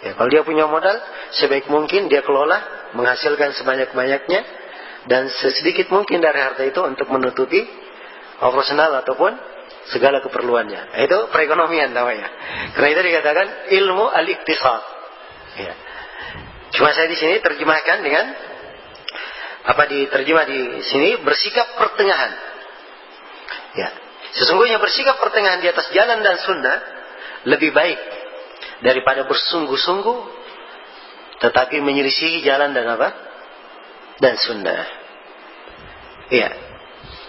Ya, kalau dia punya modal, sebaik mungkin dia kelola, menghasilkan sebanyak-banyaknya, dan sesedikit mungkin dari harta itu untuk menutupi operasional ataupun segala keperluannya. Itu perekonomian namanya. Karena itu dikatakan ilmu al-iktisad. Ya. Cuma saya di sini terjemahkan dengan diterjemah di sini bersikap pertengahan. Ya. Sesungguhnya bersikap pertengahan di atas jalan dan sunnah lebih baik daripada bersungguh-sungguh tetapi menyelisihi jalan dan dan sunnah. Iya.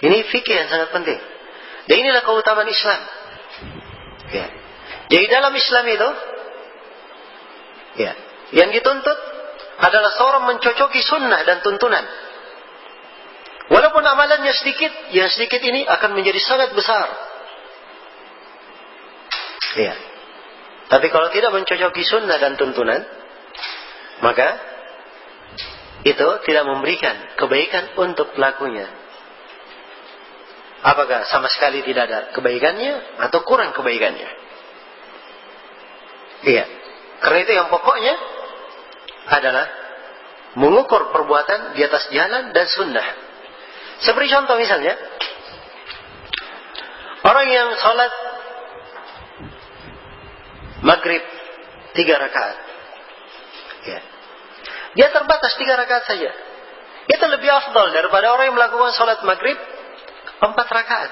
Ini fikih yang sangat penting. Dan inilah keutamaan Islam. Ya. Jadi dalam Islam itu, ya, yang dituntut adalah seorang mencocoki sunnah dan tuntunan. Walaupun amalannya sedikit, yang sedikit ini akan menjadi sangat besar. Iya. Tapi kalau tidak mencocoki sunnah dan tuntunan, maka itu tidak memberikan kebaikan untuk pelakunya. Apakah sama sekali tidak ada kebaikannya atau kurang kebaikannya? Iya. Karena itu yang pokoknya adalah mengukur perbuatan di atas jalan dan sunnah. Seperti contoh misalnya, orang yang sholat maghrib 3 rakaat. Ya. Dia terbatas 3 rakaat saja. Itu lebih afdal daripada orang yang melakukan sholat maghrib 4 rakaat.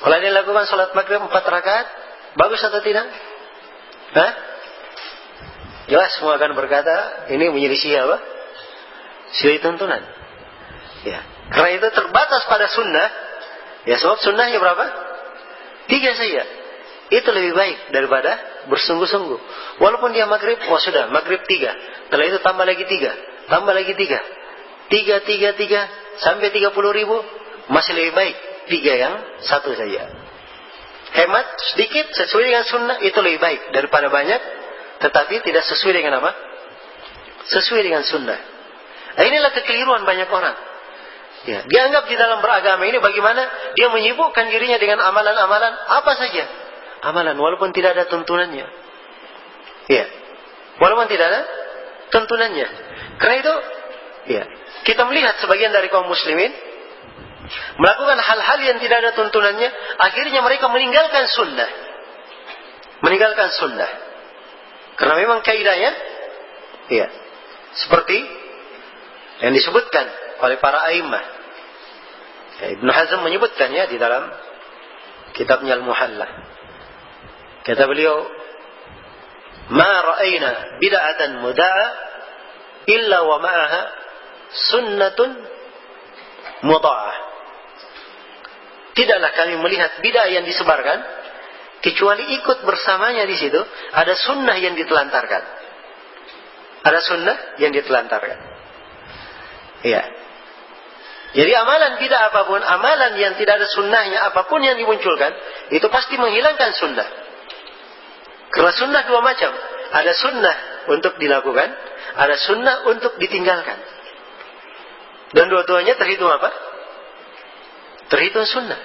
Kalau dia lakukan sholat maghrib 4 rakaat, bagus atau tidak? Hah? Jelas semua akan berkata, ini menyelisih apa? Selisih tuntunan. Ya. Karena itu terbatas pada sunnah. Ya, sebab sunnahnya berapa? 3 saja. Itu lebih baik daripada bersungguh-sungguh. Walaupun dia maghrib, sudah, maghrib 3. Setelah itu tambah lagi 3. Tambah lagi 3. 3 sampai 30 ribu. Masih lebih baik 3 yang 1 saja. Hemat sedikit sesuai dengan sunnah, itu lebih baik daripada banyak tetapi tidak sesuai dengan apa? Sesuai dengan sunnah. Nah, inilah kekeliruan banyak orang. Ya, dia anggap di dalam beragama ini bagaimana dia menyibukkan dirinya dengan amalan-amalan apa saja. Amalan walaupun tidak ada tuntunannya. Ya. Walaupun tidak ada tuntunannya. Karena itu, ya, kita melihat sebagian dari kaum muslimin melakukan hal-hal yang tidak ada tuntunannya, akhirnya mereka meninggalkan sunnah. Meninggalkan sunnah. Karena memang kaidahnya, ya, seperti yang disebutkan oleh para a'immah. Ya, Ibnu Hazm menyebutkannya di dalam kitabnya Al-Muhalla. Kata beliau, "Ma ra'ayna bid'atan muda'a illa wa ma'aha sunnatun mudha'ah." Tidaklah kami melihat bid'ah yang disebarkan kecuali ikut bersamanya di situ ada sunnah yang ditelantarkan. Ada sunnah yang ditelantarkan. Iya. Jadi amalan bid'ah apapun, amalan yang tidak ada sunnahnya apapun yang dimunculkan, itu pasti menghilangkan sunnah. Karena sunnah 2 macam. Ada sunnah untuk dilakukan, ada sunnah untuk ditinggalkan. Dan dua-duanya terhitung apa? Terhitung sunnah.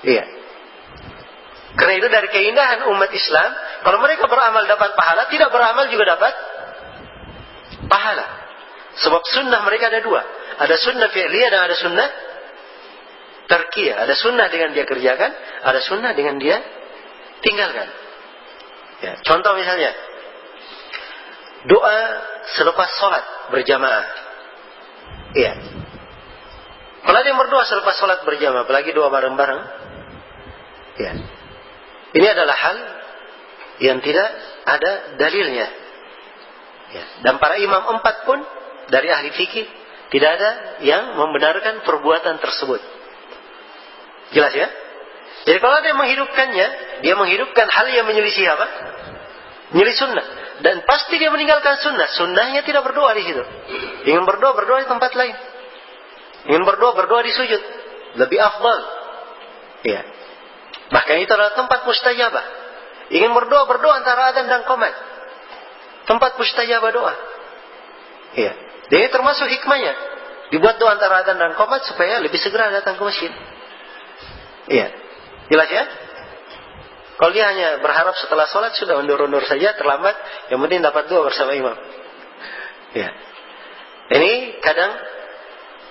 Iya. Karena itu dari keindahan umat Islam, kalau mereka beramal dapat pahala, tidak beramal juga dapat pahala. Sebab sunnah mereka ada 2. Ada sunnah fi'liyah dan ada sunnah tarkiyah. Ada sunnah dengan dia kerjakan, ada sunnah dengan dia tinggalkan. Ya, contoh misalnya, doa selepas sholat berjamaah. Iya. Kalau ada yang berdoa selepas sholat berjamaah, apalagi doa bareng-bareng, ya, ini adalah hal yang tidak ada dalilnya. Ya. Dan para imam 4 pun dari ahli fikih tidak ada yang membenarkan perbuatan tersebut. Jelas ya? Jadi kalau ada yang menghidupkannya, dia menghidupkan hal yang menyelisih apa? Menyelisih sunnah. Dan pasti dia meninggalkan sunnah. Sunnahnya tidak berdoa di situ. Ingin berdoa, berdoa di tempat lain. Ingin berdoa, berdoa di sujud. Lebih afdal. Ya. Bahkan itu adalah tempat mustajabah. Ingin berdoa, berdoa antara adzan dan qomat. Tempat mustajabah doa. Ya. Dan ini termasuk hikmahnya. Dibuat doa antara adzan dan qomat supaya lebih segera datang ke masjid. Iya. Jelas ya? Kalau dia hanya berharap setelah sholat, sudah undur-undur saja, terlambat. Yang penting dapat doa bersama imam. Ya. Ini kadang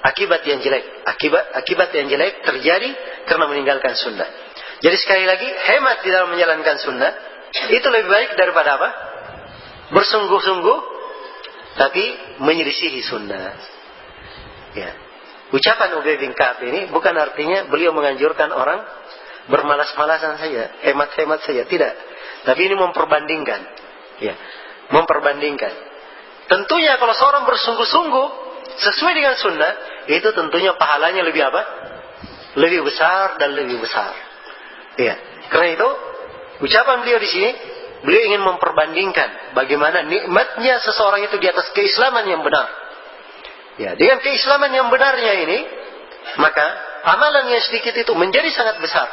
akibat yang jelek. Akibat yang jelek terjadi karena meninggalkan sunnah. Jadi sekali lagi, hemat di dalam menjalankan sunnah itu lebih baik daripada apa? Bersungguh-sungguh tapi menyelisihi sunnah. Ya. Ucapan Ubay bin Ka'ab ini bukan artinya beliau menganjurkan orang bermalas-malasan saja, hemat-hemat saja, tidak. Tapi ini memperbandingkan. Ya. Memperbandingkan. Tentunya kalau seorang bersungguh-sungguh sesuai dengan sunnah, itu tentunya pahalanya lebih apa? Lebih besar dan lebih besar. Ya. Karena itu ucapan beliau di sini, beliau ingin memperbandingkan bagaimana nikmatnya seseorang itu di atas keislaman yang benar. Ya, dengan keislaman yang benarnya ini, maka amalan yang sedikit itu menjadi sangat besar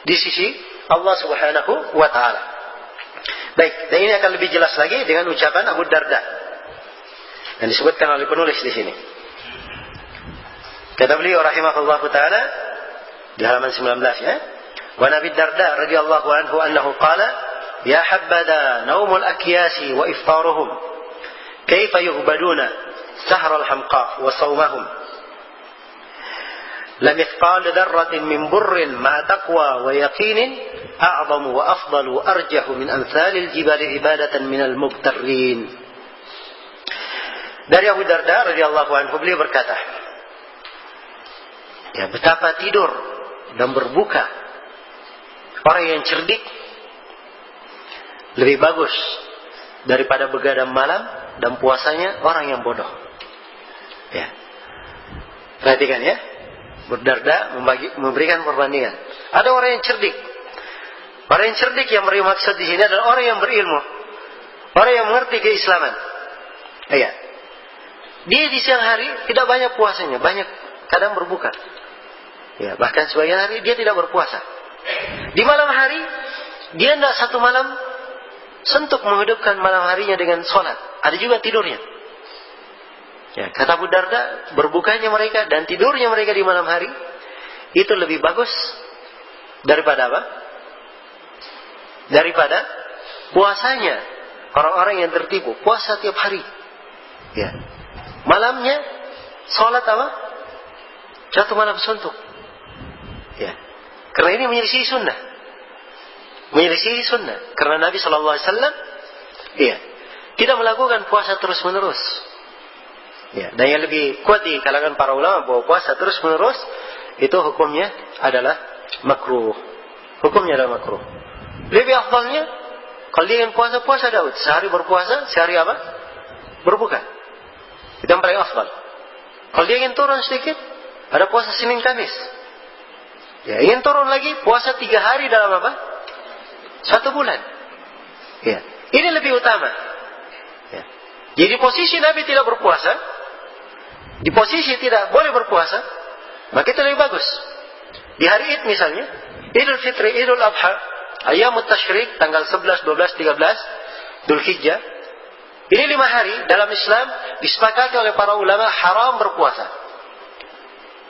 di sisi Allah Subhanahu wa taala. Baik, dan ini akan lebih jelas lagi dengan ucapan Abu Darda. Dan disebutkan oleh penulis di sini. Kata beliau rahimahullahu taala di halaman 19 ya. Wa Nabi Darda radhiyallahu anhu annahu qala ya habbada naumul akyasi wa iftaruhum kaifa yughbaduna سهر الحمقاء وصومهم لمثقال ذرة من بر مع تقوى ويقين أعظم وأفضل وأرجح من أمثال الجبال عبادة من المغترين. Dari Abu Darda radhiyallahu anhu beliau berkata, ya betapa tidur dan berbuka orang yang cerdik lebih bagus daripada begadang malam dan puasanya orang yang bodoh. Ya. Perhatikan ya. Berdarda memberikan perbandingan. Ada orang yang cerdik. Orang yang cerdik yang beri maksud di sini adalah orang yang berilmu. Orang yang mengerti keislaman. Ya. Dia di siang hari tidak banyak puasanya, banyak kadang berbuka. Ya, bahkan sebagian hari dia tidak berpuasa. Di malam hari dia tidak satu malam sentuk menghidupkan malam harinya dengan sholat. Ada juga tidurnya. Ya, kata Abu Darda, berbukanya mereka dan tidurnya mereka di malam hari itu lebih bagus daripada apa? Daripada puasanya orang-orang yang tertipu, puasa tiap hari. Ya. Malamnya sholat apa? Satu malam suntuk. Ya. Karena ini menyelisih sunnah. Menyelisih sunnah. Karena Nabi SAW ya, tidak melakukan puasa terus-menerus. Ya, dan yang lebih kuat di kalangan para ulama bahwa puasa terus-menerus itu hukumnya adalah makruh. Hukumnya adalah makruh. Lebih afdalnya kalau dia ingin puasa Daud, sehari berpuasa, sehari apa? Berbuka. Itu yang paling afdal. Kalau dia ingin turun sedikit, ada puasa Senin Kamis. Ya, ingin turun lagi, puasa 3 hari dalam apa? 1 bulan. Ya, ini lebih utama. Ya. Jadi posisi Nabi tidak berpuasa, di posisi tidak boleh berpuasa, maka itu lebih bagus. Di hari Id misalnya, Idul Fitri, Idul Adha, Ayyamut Tasyrik, tanggal 11, 12, 13 Dzulhijjah. Ini 5 hari dalam Islam disepakati oleh para ulama haram berpuasa.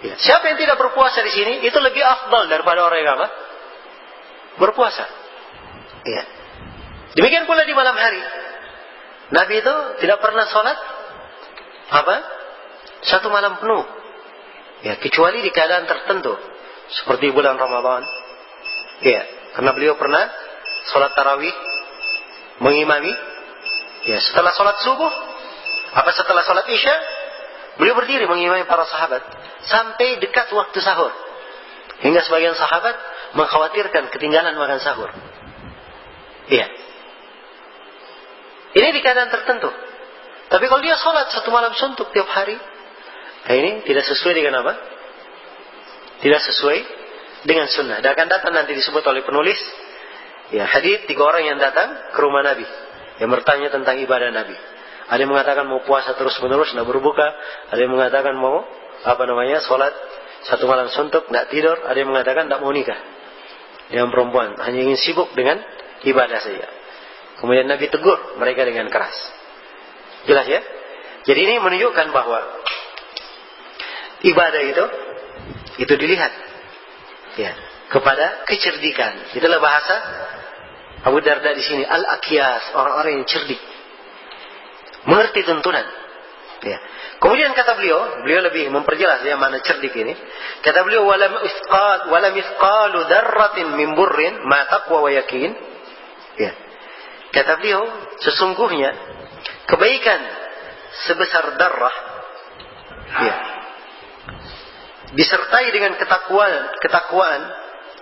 Ya. Siapa yang tidak berpuasa di sini itu lebih afdal daripada orang yang apa? Berpuasa. Ya. Demikian pula di malam hari. Nabi itu tidak pernah sholat apa? 1 malam penuh. Ya, kecuali di keadaan tertentu seperti bulan Ramadan. Ya, karena beliau pernah sholat tarawih mengimami Ya, setelah sholat subuh, setelah sholat isya, beliau berdiri mengimami para sahabat sampai dekat waktu sahur. Hingga sebagian sahabat mengkhawatirkan ketinggalan makan sahur. Iya. Ini di keadaan tertentu. Tapi kalau dia sholat satu malam suntuk tiap hari, ini tidak sesuai dengan apa? Tidak sesuai dengan sunnah. Dan akan datang nanti disebut oleh penulis, ya, hadits 3 orang yang datang ke rumah Nabi, yang bertanya tentang ibadah Nabi. Ada yang mengatakan mau puasa terus menerus, tidak berbuka. Ada yang mengatakan mau sholat satu malam suntuk, tidak tidur. Ada yang mengatakan tidak mau nikah. Yang perempuan hanya ingin sibuk dengan ibadah saja. Kemudian Nabi tegur mereka dengan keras. Jelas ya? Jadi ini menunjukkan bahwa ibadah itu dilihat, ya, kepada kecerdikan. Itulah bahasa Abu Darda di sini, al-aqyas, orang-orang yang cerdik, mengerti tuntunan. Ya. Kemudian kata beliau lebih memperjelas ya mana cerdik ini. Kata beliau, wala mithqalu dzarratin min burrin ma taqwa wa yakin. Ya. Kata beliau, sesungguhnya kebaikan sebesar darah, ya, disertai dengan ketakwaan,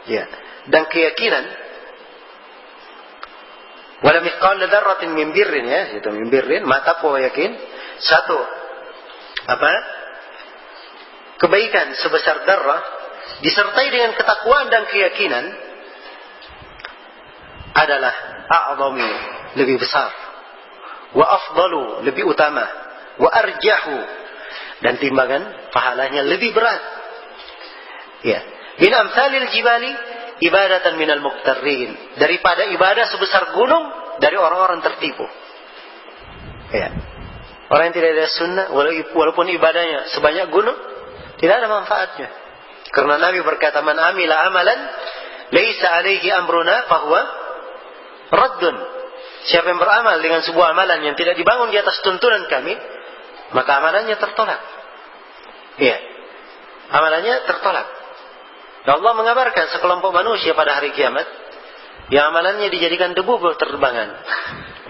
ya, dan keyakinan. Wala mithqal dzarratin min birrin, ya, itu min birrin, ma taqwa wa yakin. Satu kebaikan sebesar darah disertai dengan ketakwaan dan keyakinan adalah a'zamu, lebih besar, wa afdalu, lebih utama, wa arjahu, dan timbangan pahalanya lebih berat. Ya, min amsalil jibali ibadatan minal muqtarrin, daripada ibadah sebesar gunung dari orang-orang tertipu. Ya. Orang yang tidak ada sunnah, walaupun ibadahnya sebanyak gunung, tidak ada manfaatnya. Karena Nabi berkata, man amila amalan laisa alaihi amruna fahuwa raddun. Siapa yang beramal dengan sebuah amalan yang tidak dibangun di atas tuntunan kami, maka amalannya tertolak. Iya, amalannya tertolak. Dan Allah mengabarkan sekelompok manusia pada hari kiamat yang amalannya dijadikan debu berterbangan.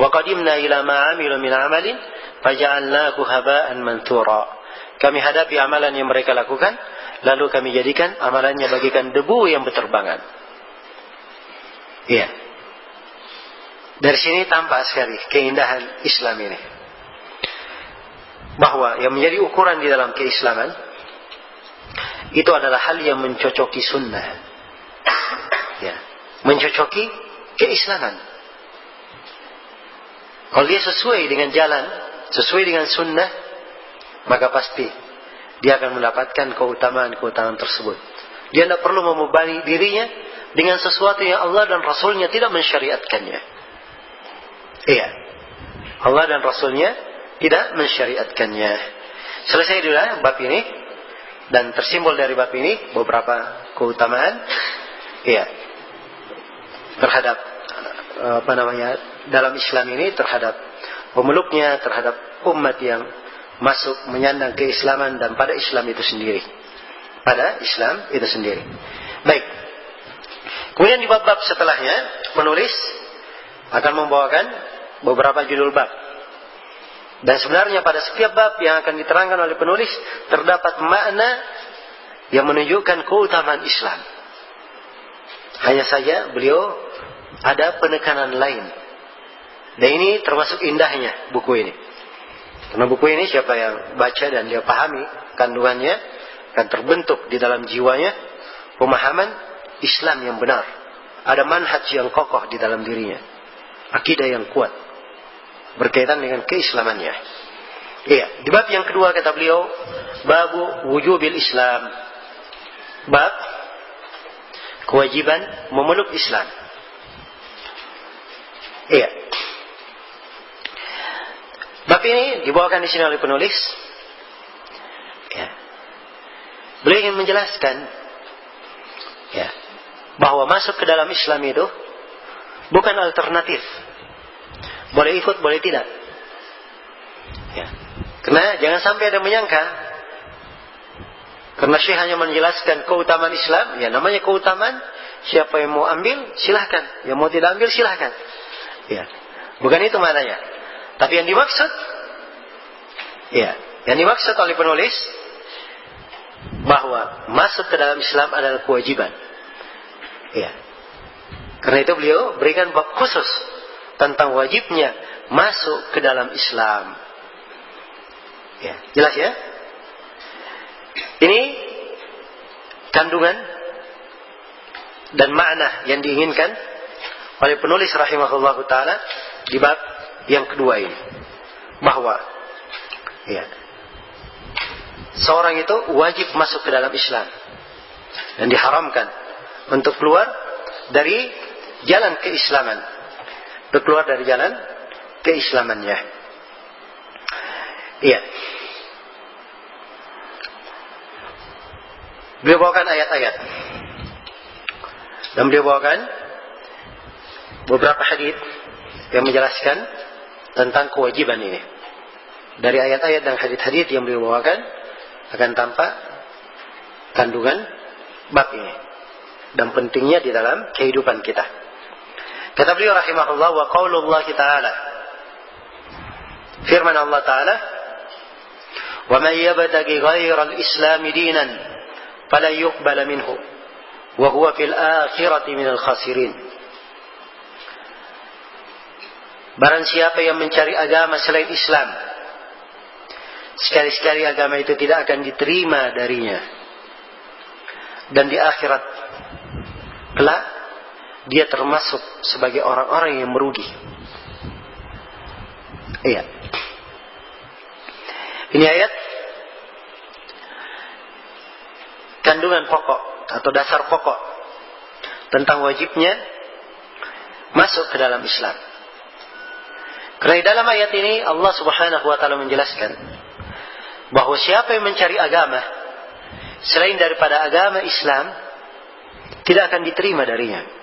Wa qadimna ila ma amilu min amalin faja'alnahu haba'an manthura. Kami hadapi amalan yang mereka lakukan, lalu kami jadikan amalannya bagikan debu yang berterbangan. Iya. Dari sini tampak sekali keindahan Islam ini. Bahwa yang menjadi ukuran di dalam keislaman itu adalah hal yang mencocoki sunnah. Ya, mencocoki keislaman. Kalau dia sesuai dengan jalan, sesuai dengan sunnah, maka pasti dia akan mendapatkan keutamaan-keutamaan tersebut. Dia tidak perlu membebani dirinya dengan sesuatu yang Allah dan Rasulnya tidak mensyariatkannya. Iya, Allah dan Rasulnya tidak mensyariatkannya. Selesai dulu bab ini, dan tersimbol dari bab ini beberapa keutamaan, iya, terhadap dalam Islam ini, terhadap pemeluknya, terhadap umat yang masuk menyandang keislaman dan pada Islam itu sendiri. Pada Islam itu sendiri. Baik. Kemudian di bab-bab setelahnya penulis akan membawakan beberapa judul bab. Dan sebenarnya pada setiap bab yang akan diterangkan oleh penulis terdapat makna yang menunjukkan keutamaan Islam. Hanya saja beliau ada penekanan lain. Dan ini termasuk indahnya buku ini. Karena buku ini siapa yang baca dan dia pahami kandungannya, akan terbentuk di dalam jiwanya pemahaman Islam yang benar. Ada manhaj yang kokoh di dalam dirinya, akidah yang kuat berkaitan dengan keislamannya. Iya, di bab yang kedua kata beliau, babu wujubil Islam, bab kewajiban memeluk Islam. Iya. Bab ini dibawakan di sini oleh penulis. Ya. Beliau ingin menjelaskan, ya, bahwa masuk ke dalam Islam itu bukan alternatif. Boleh ikut, boleh tidak. Ya. Karena jangan sampai ada menyangka, karena Syekh hanya menjelaskan keutamaan Islam, ya namanya keutamaan, siapa yang mau ambil silahkan, yang mau tidak ambil silahkan. Ya. Bukan itu maknanya. Tapi yang dimaksud, yang dimaksud oleh penulis bahwa masuk ke dalam Islam adalah kewajiban. Karena itu beliau berikan bab khusus tentang wajibnya masuk ke dalam Islam. Jelas ya? Ini kandungan dan makna yang diinginkan oleh penulis rahimahullahu ta'ala di bab yang kedua ini. Bahwa seorang itu wajib masuk ke dalam Islam dan diharamkan untuk keluar dari jalan keislaman, keluar dari jalan keislamannya. Beliau bawakan ayat-ayat dan beliau bawakan beberapa hadis yang menjelaskan tentang kewajiban ini. Dari ayat-ayat dan hadis-hadis yang beliau bawakan akan tampak kandungan bab ini dan pentingnya di dalam kehidupan kita. Kata beliau rahimahullah, wa qaulullah ta'ala, firman Allah ta'ala, wa man yabtaghi ghairal islam dinan fala yuqbala minhu wa huwa fil akhirati minal khasirin. Barang siapa yang mencari agama selain Islam, sekali-sekali agama itu tidak akan diterima darinya, dan di akhirat kelak dia termasuk sebagai orang-orang yang merugi. Ini ayat kandungan pokok atau dasar pokok tentang wajibnya masuk ke dalam Islam. Karena di dalam ayat ini Allah Subhanahu wa taala menjelaskan bahwa siapa yang mencari agama selain daripada agama Islam tidak akan diterima darinya.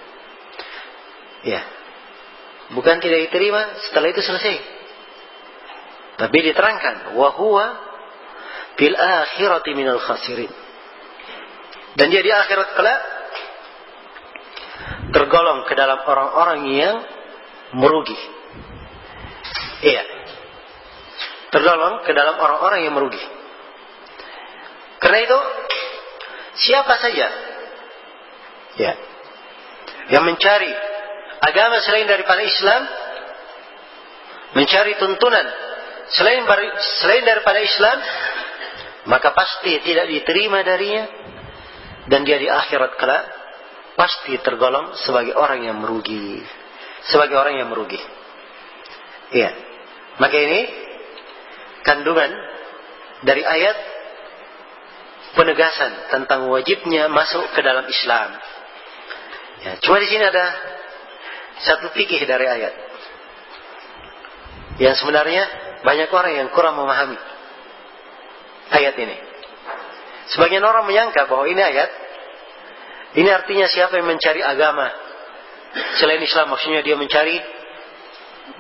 Bukan tidak diterima setelah itu selesai, tapi diterangkan wa huwa fil akhirati minal khasirin, dan dia di akhirat kelak tergolong ke dalam orang-orang yang merugi. Tergolong ke dalam orang-orang yang merugi. Karena itu siapa saja yang mencari agama selain daripada Islam, mencari tuntunan selain daripada Islam, maka pasti tidak diterima darinya, dan dia di akhirat kelak pasti tergolong sebagai orang yang merugi. Sebagai orang yang merugi. Maka ini kandungan dari ayat penegasan tentang wajibnya masuk ke dalam Islam. Cuma di sini ada satu fikih dari ayat yang sebenarnya banyak orang yang kurang memahami ayat ini. Sebagian orang menyangka bahwa ini ayat ini artinya siapa yang mencari agama selain Islam, maksudnya dia mencari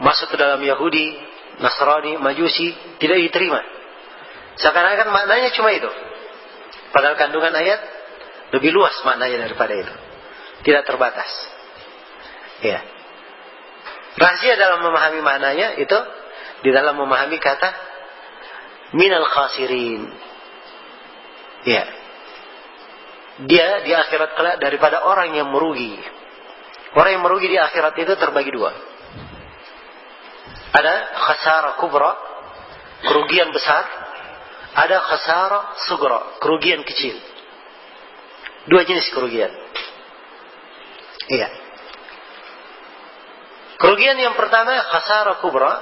masuk ke dalam Yahudi, Nasrani, Majusi, tidak diterima. Seakan-akan maknanya cuma itu. Padahal kandungan ayat lebih luas maknanya daripada itu. Tidak terbatas. Rahasia dalam memahami maknanya itu di dalam memahami kata minal khasirin. Dia di akhirat kelak daripada orang yang merugi. Orang yang merugi di akhirat itu terbagi dua. Ada khasara kubra, kerugian besar. Ada khasara sugra, kerugian kecil. Dua jenis kerugian. Kerugian yang pertama khasara kubra,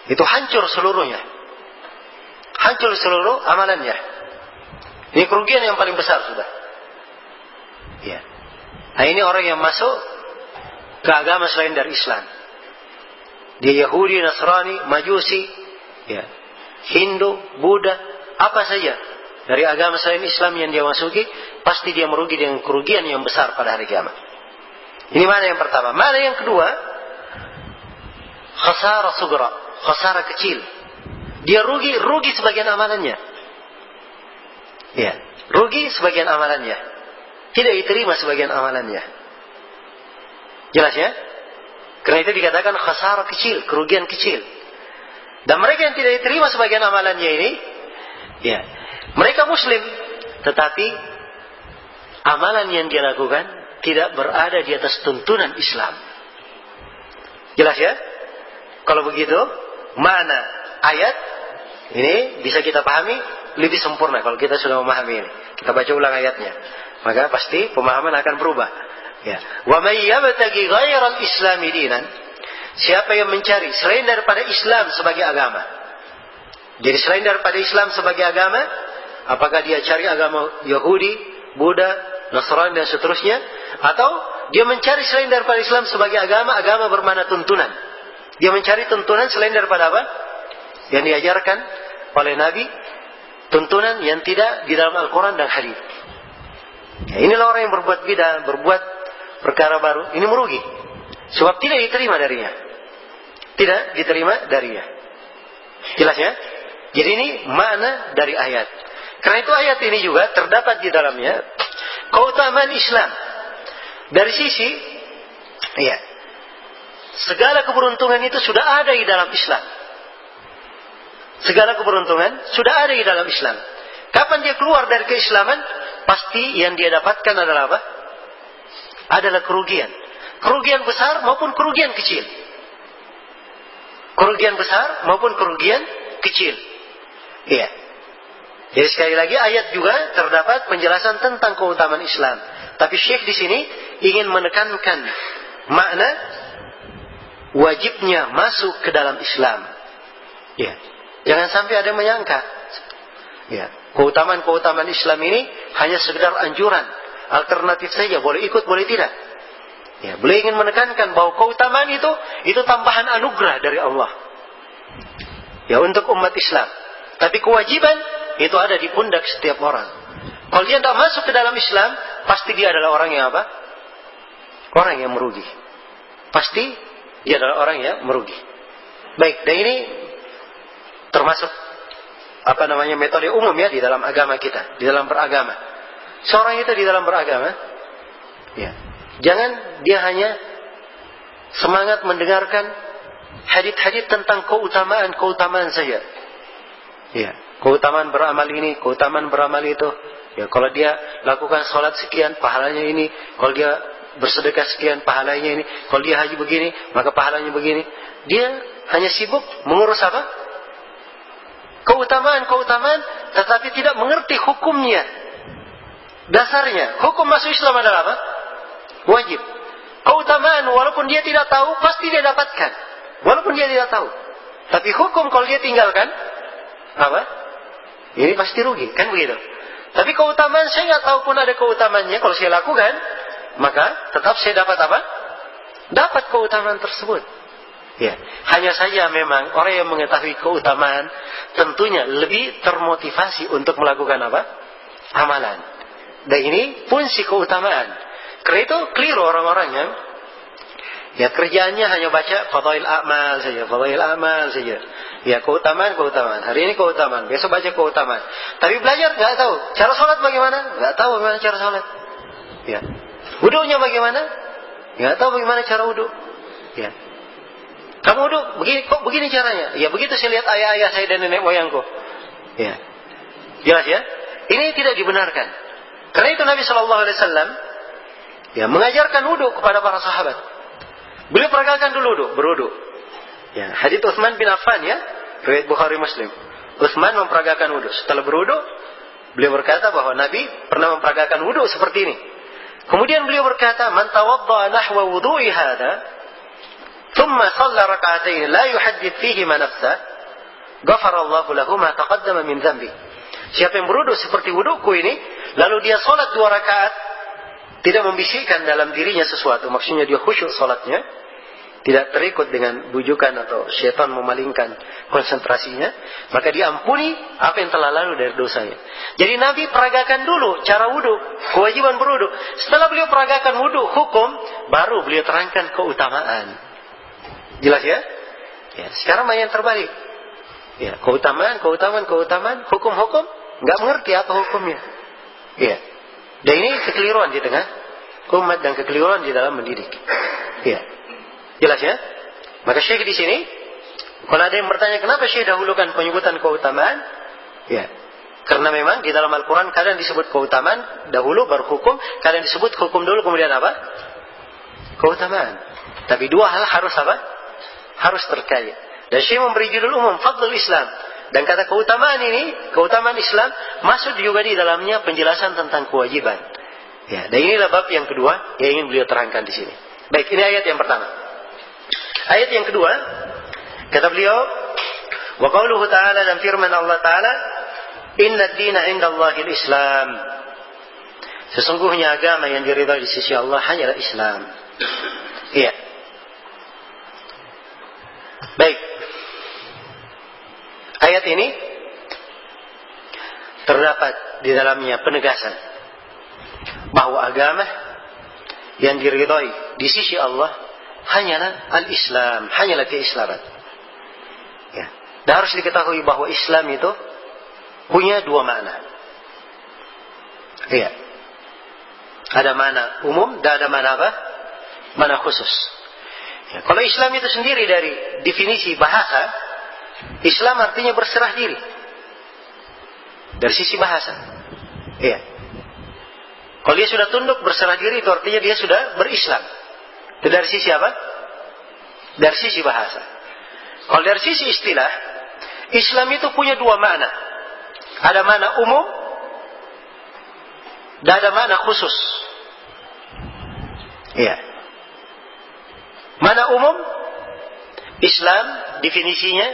itu hancur seluruhnya. Hancur seluruh amalannya. Ini kerugian yang paling besar sudah. Nah, ini orang yang masuk ke agama selain dari Islam. Dia Yahudi, Nasrani, Majusi, Hindu, Buddha, apa saja dari agama selain Islam yang dia masuki, pasti dia merugi dengan kerugian yang besar pada hari kiamat. Ini mana yang pertama. Mana yang kedua? Khasara sugra, khasara kecil. Dia rugi sebagian amalannya. Rugi sebagian amalannya. Tidak diterima sebagian amalannya. Jelas ya? Karena itu dikatakan khasara kecil, kerugian kecil. Dan mereka yang tidak diterima sebagian amalannya ini, ya, mereka Muslim, tetapi amalan yang dia lakukan tidak berada di atas tuntunan Islam. Jelas ya? Kalau begitu, mana ayat ini bisa kita pahami lebih sempurna kalau kita sudah memahami ini. Kita baca ulang ayatnya, maka pasti pemahaman akan berubah. Ya. Wa may yabtaghi ghairal islami dinan, siapa yang mencari selain daripada Islam sebagai agama. Jadi selain daripada Islam sebagai agama, apakah dia cari agama Yahudi, Buddha, Nasrani dan seterusnya, atau dia mencari selain daripada Islam sebagai agama, agama bermakna tuntunan. Dia mencari tuntunan selain daripada apa? Yang diajarkan oleh Nabi, tuntunan yang tidak di dalam Al-Quran dan hadis. Ya, inilah orang yang berbuat bidah, berbuat perkara baru, ini merugi. Sebab tidak diterima darinya. Tidak diterima darinya. Jelas ya? Jadi ini makna dari ayat. Karena itu ayat ini juga terdapat di dalamnya keutamaan Islam. Dari sisi, ya, segala keberuntungan itu sudah ada di dalam Islam. Segala keberuntungan sudah ada di dalam Islam. Kapan dia keluar dari keislaman, pasti yang dia dapatkan adalah apa? Adalah kerugian. Kerugian besar maupun kerugian kecil. Kerugian besar maupun kerugian kecil. Iya. Jadi sekali lagi ayat juga terdapat penjelasan tentang keutamaan Islam. Tapi Syekh di sini ingin menekankan makna wajibnya masuk ke dalam Islam. Ya. Jangan sampai ada yang menyangka. Ya. Keutamaan-keutamaan Islam ini hanya sekedar anjuran, alternatif saja, boleh ikut, boleh tidak. Ya, beliau ingin menekankan bahwa keutamaan itu tambahan anugerah dari Allah. Ya, untuk umat Islam. Tapi kewajiban itu ada di pundak setiap orang. Kalau dia tidak masuk ke dalam Islam, pasti dia adalah orang yang apa? Orang yang merugi. Pasti dia adalah orang yang merugi. Baik, dan ini termasuk metode umum ya di dalam agama kita, di dalam beragama. Seorang itu di dalam beragama, ya, jangan dia hanya semangat mendengarkan hadits-hadits tentang keutamaan saja. Ya, keutamaan beramal ini, keutamaan beramal itu. Ya, kalau dia lakukan sholat sekian, pahalanya ini. Kalau dia bersedekah sekian, pahalanya ini. Kalau dia haji begini, maka pahalanya begini. Dia hanya sibuk mengurus apa? Keutamaan, tetapi tidak mengerti hukumnya. Dasarnya, hukum masuk Islam adalah apa? Wajib. Keutamaan, walaupun dia tidak tahu, pasti dia dapatkan. Walaupun dia tidak tahu. Tapi hukum kalau dia tinggalkan, apa? Ini pasti rugi, kan begitu. Tapi keutamaan, saya nggak tahu pun ada keutamaannya. Kalau saya lakukan, maka tetap saya dapat apa? Dapat keutamaan tersebut. Ya, hanya saja memang orang yang mengetahui keutamaan tentunya lebih termotivasi untuk melakukan apa? Amalan. Dan ini fungsi keutamaan. Karena itu keliru orang-orang yang ya kerjaannya hanya baca fadail amal saja. Ya, keutamaan. Hari ini keutamaan, besok baca keutamaan. Tapi belajar nggak tahu. Cara sholat bagaimana? Nggak tahu bagaimana cara sholat. Ya. Wudunya bagaimana? Nggak tahu bagaimana cara wudu. Ya. Kamu wudu begini caranya. Ya, begitu saya lihat ayah-ayah saya dan nenek moyangku. Ya. Jelas ya? Ini tidak dibenarkan. Karena itu Nabi Shallallahu Alaihi Wasallam ya mengajarkan wudu kepada para sahabat. Beliau peragakan dulu berwudu. Ya, hadits Utsman bin Affan ya, riwayat Bukhari Muslim. Utsman memperagakan wudu. Setelah berwudu, beliau berkata bahwa Nabi pernah memperagakan wudu seperti ini. Kemudian beliau berkata, "Man tawaddaa nahwa wudu'i hadza, thumma shalla rak'atain la yuhaddits fihima nafsa, ghafara Allahu lahu ma taqaddama min dhanbi." Siapa yang berwudu seperti wuduku ini, lalu dia salat 2 rakaat, tidak membisikkan dalam dirinya sesuatu, maksudnya dia khusyuk salatnya, tidak terikut dengan bujukan atau syaitan memalingkan konsentrasinya, maka diampuni apa yang telah lalu dari dosanya. Jadi Nabi peragakan dulu cara wudu, kewajiban berwudu. Setelah beliau peragakan wudu, hukum, baru beliau terangkan keutamaan. Jelas ya? Ya, sekarang banyak yang terbalik. Ya, keutamaan, hukum-hukum, nggak mengerti apa hukumnya. Ya. Dan ini kekeliruan di tengah umat dan kekeliruan di dalam mendidik. Ya. Jelas ya? Maka Syekh di sini Kalau ada yang bertanya kenapa Syekh dahulukan penyebutan keutamaan? Ya, karena memang di dalam Al-Quran kadang disebut keutamaan dahulu baru hukum, kadang disebut hukum dulu kemudian apa? Keutamaan. Tapi dua hal harus apa? Harus terkait. Dan Syekh memberi judul umum Fadlul Islam. Dan kata keutamaan ini, keutamaan Islam masuk juga di dalamnya penjelasan tentang kewajiban. Ya, dan inilah bab yang kedua yang ingin beliau terangkan di sini. Baik, ini ayat yang pertama. Ayat yang kedua, kata beliau, wa qauluhu ta'ala, dan firman Allah Ta'ala, inna ad-dina 'indallahil Islam. Sesungguhnya agama yang diridhai di sisi Allah hanyalah Islam. Iya. Baik. Ayat ini terdapat di dalamnya penegasan bahwa agama yang diridhai di sisi Allah hanyalah al-Islam, hanyalah keislaman. Ya. Dan harus diketahui bahwa Islam itu punya dua makna. Iya. Ada makna umum dan ada makna apa? Makna khusus. Ya. Kalau Islam itu sendiri dari definisi bahasa, Islam artinya berserah diri. Dari sisi bahasa. Iya. Kalau dia sudah tunduk berserah diri itu artinya dia sudah berislam. Itu dari sisi apa? Dari sisi bahasa. Kalau dari sisi istilah, Islam itu punya dua makna. Ada makna umum dan ada makna khusus. Iya. Makna umum, Islam definisinya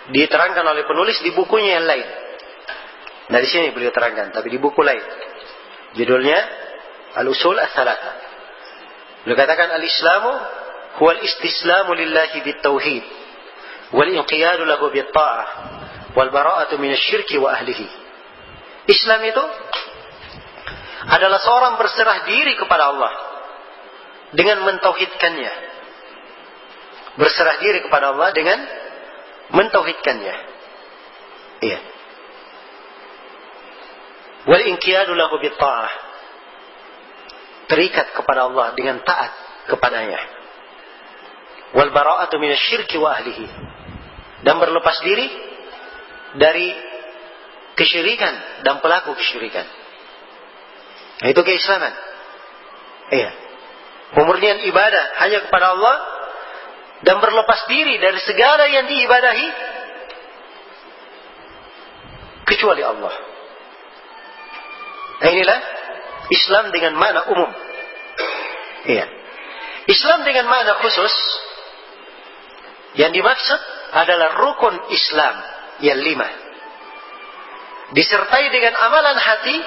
diterangkan oleh penulis di bukunya yang lain. Nah di sini beliau terangkan, tapi di buku lain. Judulnya Al-Usul Ats-Tsalatsa. Beliau katakan al-Islamu huwa al-istislamu lillahi bit-tauhid wal inqiyadu lahu bit-ta'ah wal bara'atu minasy-syirki wa ahlihi. Islam itu adalah seorang berserah diri kepada Allah dengan mentauhidkannya. Berserah diri kepada Allah dengan mentauhidkannya. Iya. Wal inqiyadu lahu bit-ta'ah. Terikat kepada Allah dengan taat kepadanya. Wal bara'atu minasy-syirki wa ahlihi. Dan berlepas diri dari kesyirikan dan pelaku kesyirikan. Nah, itu keislaman. Iya. Pemurnian ibadah hanya kepada Allah dan berlepas diri dari segala yang diibadahi kecuali Allah. Nah, inilah Islam dengan makna umum. Iya. Islam dengan makna khusus yang dimaksud adalah rukun Islam yang 5. Disertai dengan amalan hati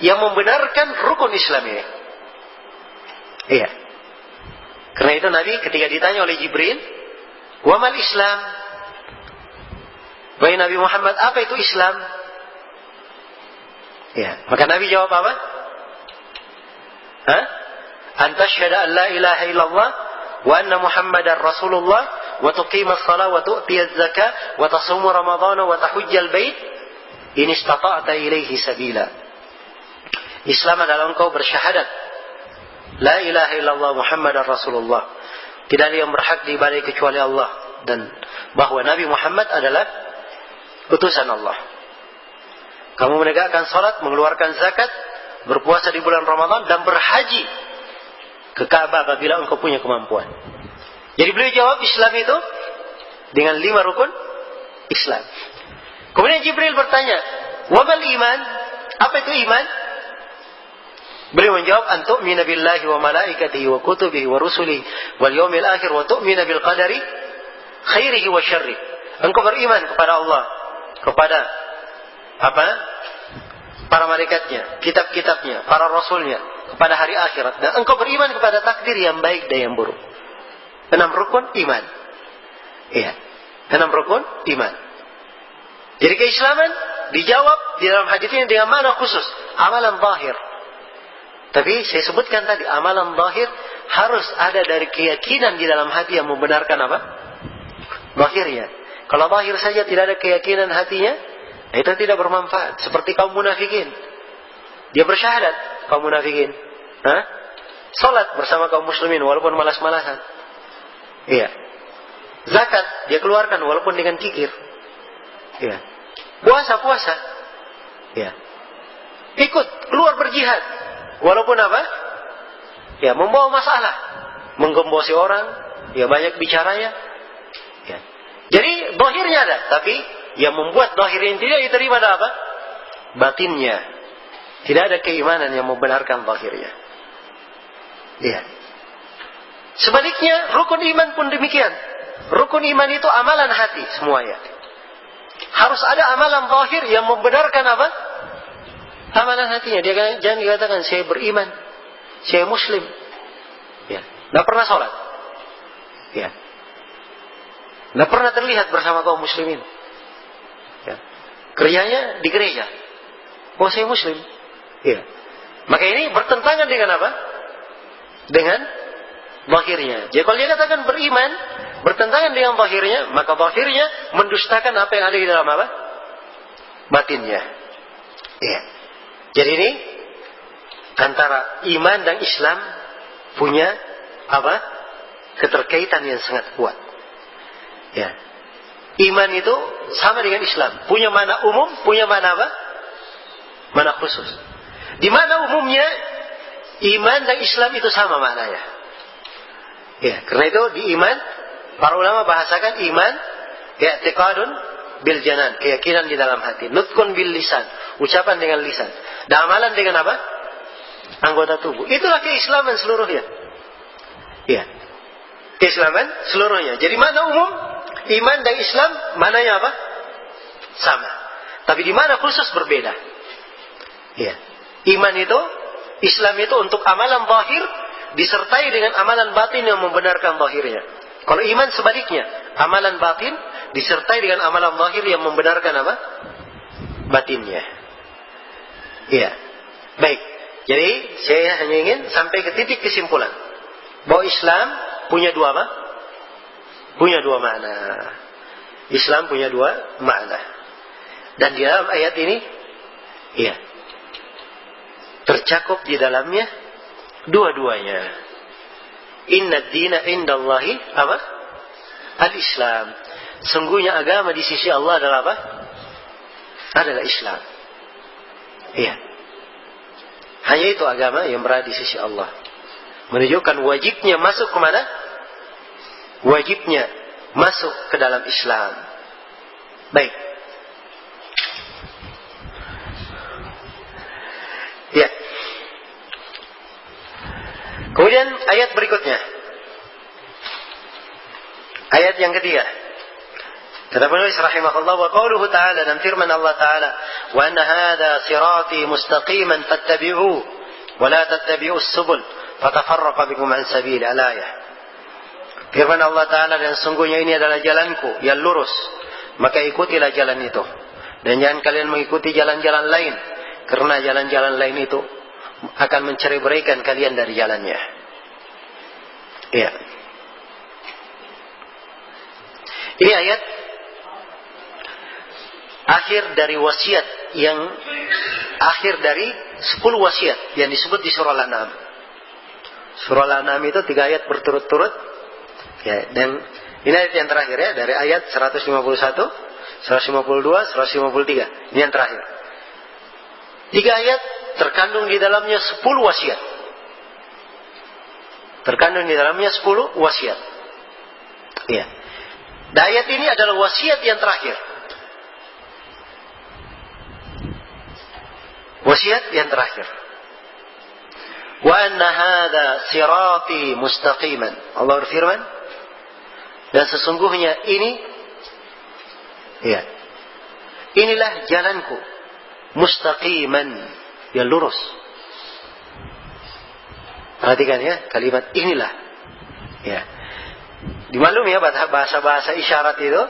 yang membenarkan rukun Islam ini. Iya. Karena itu Nabi ketika ditanya oleh Jibril, "Wa mal Islam?" Wahai Nabi Muhammad, apa itu Islam? Ya, maka Nabi jawab apa? Antashhadu an la ilaha illallah wa anna Muhammadar Rasulullah wa tuqimas shalah wa tu'tiyaz zakah wa tasumu ramadhana wa tahujjal bait in istata'ta ilaihi sabila. Islam adalah engkau bersyahadat la ilaha illallah Muhammadar Rasulullah. Tidak ada yang berhak diibadahi kecuali Allah, dan bahwa Nabi Muhammad adalah utusan Allah. Kamu menegakkan salat, mengeluarkan zakat, berpuasa di bulan Ramadan, dan berhaji ke Ka'bah apabila engkau punya kemampuan. Jadi beliau jawab Islam itu dengan 5 rukun Islam. Kemudian Jibril bertanya, "Wa mal iman?" Apa itu iman? Beliau menjawab, "An tu'mina billahi wa malaikatihi wa kutubihi wa rusulihi wal yawmil akhir wa tu'mina bil qadari khairihi wa syarrihi." Engkau beriman kepada Allah, kepada para malaikatnya, kitab-kitabnya, para rasulnya, kepada hari akhirat, dan engkau beriman kepada takdir yang baik dan yang buruk. 6 rukun iman. Iya, 6 rukun iman. Jadi keislaman dijawab di dalam hadis ini dengan makna khusus, amalan zahir. Tapi saya sebutkan tadi, amalan zahir harus ada dari keyakinan di dalam hati yang membenarkan apa? Zahirnya. Kalau zahir saja tidak ada keyakinan hatinya, itu tidak bermanfaat. Seperti kaum munafikin. Dia bersyahadat, kaum munafikin. Salat bersama kaum muslimin walaupun malas-malasan. Iya. Zakat dia keluarkan walaupun dengan kikir. Ya. Puasa. Ya. Ikut keluar berjihad walaupun apa? Ya, membawa masalah, menggembosi orang, ya banyak bicaranya. Ya. Jadi zahirnya ada, tapi yang membuat zahirnya tidak diterima ada apa? Batinnya. Tidak ada keimanan yang membenarkan zahirnya. Ya. Sebaliknya rukun iman pun demikian. Rukun iman itu amalan hati semuanya. Harus ada amalan zahir yang membenarkan apa? Amalan hatinya. Dia jangan dikatakan saya beriman, saya muslim. Ya, nggak pernah sholat. Ya, nggak pernah terlihat bersama kaum muslimin. Ya, kerjanya di gereja. Oh saya muslim. Ya, maka ini bertentangan dengan apa? Dengan zahirnya. Jadi kalau dia katakan beriman, bertentangan dengan zahirnya, maka zahirnya mendustakan apa yang ada di dalam apa? Batinnya. Ya. Jadi ini antara iman dan Islam punya apa? Keterkaitan yang sangat kuat. Ya. Iman itu sama dengan Islam, punya makna umum, punya makna apa? Makna khusus. Di mana umumnya iman dan Islam itu sama maknanya. Ya, karena itu di iman para ulama bahasakan iman i'tiqadun bil janan, keyakinan di dalam hati, nutqun bil lisan, ucapan dengan lisan, dan amalan dengan apa? Anggota tubuh. Itulah keislaman seluruhnya. Ya. Keislaman seluruhnya. Jadi mana umum iman dan Islam mananya apa? Sama. Tapi di mana khusus berbeda. Ya. Iman itu, Islam itu untuk amalan zahir disertai dengan amalan batin yang membenarkan zahirnya. Kalau iman sebaliknya, amalan batin disertai dengan amalan zahir yang membenarkan apa? Batinnya. Iya. Baik. Jadi saya hanya ingin sampai ke titik kesimpulan bahwa Islam punya dua apa? Punya dua makna. Islam punya dua makna. Dan di dalam ayat ini, iya, tercakup di dalamnya dua-duanya. Inna dina indallahi apa? Al-Islam. Sungguhnya agama di sisi Allah adalah apa? Adalah Islam. Iya. Hanya itu agama yang berada di sisi Allah. Menunjukkan wajibnya masuk ke mana? Wajibnya masuk ke dalam Islam. Baik. Ya. Kemudian ayat berikutnya. Ayat yang ketiga. Kata penulis rahimahullah wa qauluhu ta'ala, dan firman Allah ta'ala, wa anna hadha sirati mustaqiman fattabi'u wa la tattabi'u as-subul fatafarraqa bikum an sabili. Al-ayah. Firman Allah ta'ala, dan sungguhnya ini adalah jalanku yang lurus, maka ikutilah jalan itu, dan jangan kalian mengikuti jalan-jalan lain, karena jalan-jalan lain itu akan mencerai-beraikan kalian dari jalannya. Iya. Ini ayat akhir dari wasiat yang akhir dari 10 wasiat yang disebut di surah Al-An'am. Surah Al-An'am itu 3 ayat berturut-turut. Ya, dan ini ayat yang terakhir ya, dari ayat 151, 152, 153. Ini yang terakhir. 3 ayat terkandung di dalamnya 10 wasiat. Terkandung di dalamnya 10 wasiat. Ya. Dan ayat ini adalah wasiat yang terakhir. Wasiat yang terakhir. Wa anna hadha sirati mustaqiman. Allah berfirman, dan sesungguhnya ini, ya, inilah jalanku, mustaqiman, yang lurus. Perhatikan ya, kalimat inilah. Ya. Dimaklumi ya, bahasa-bahasa isyarat itu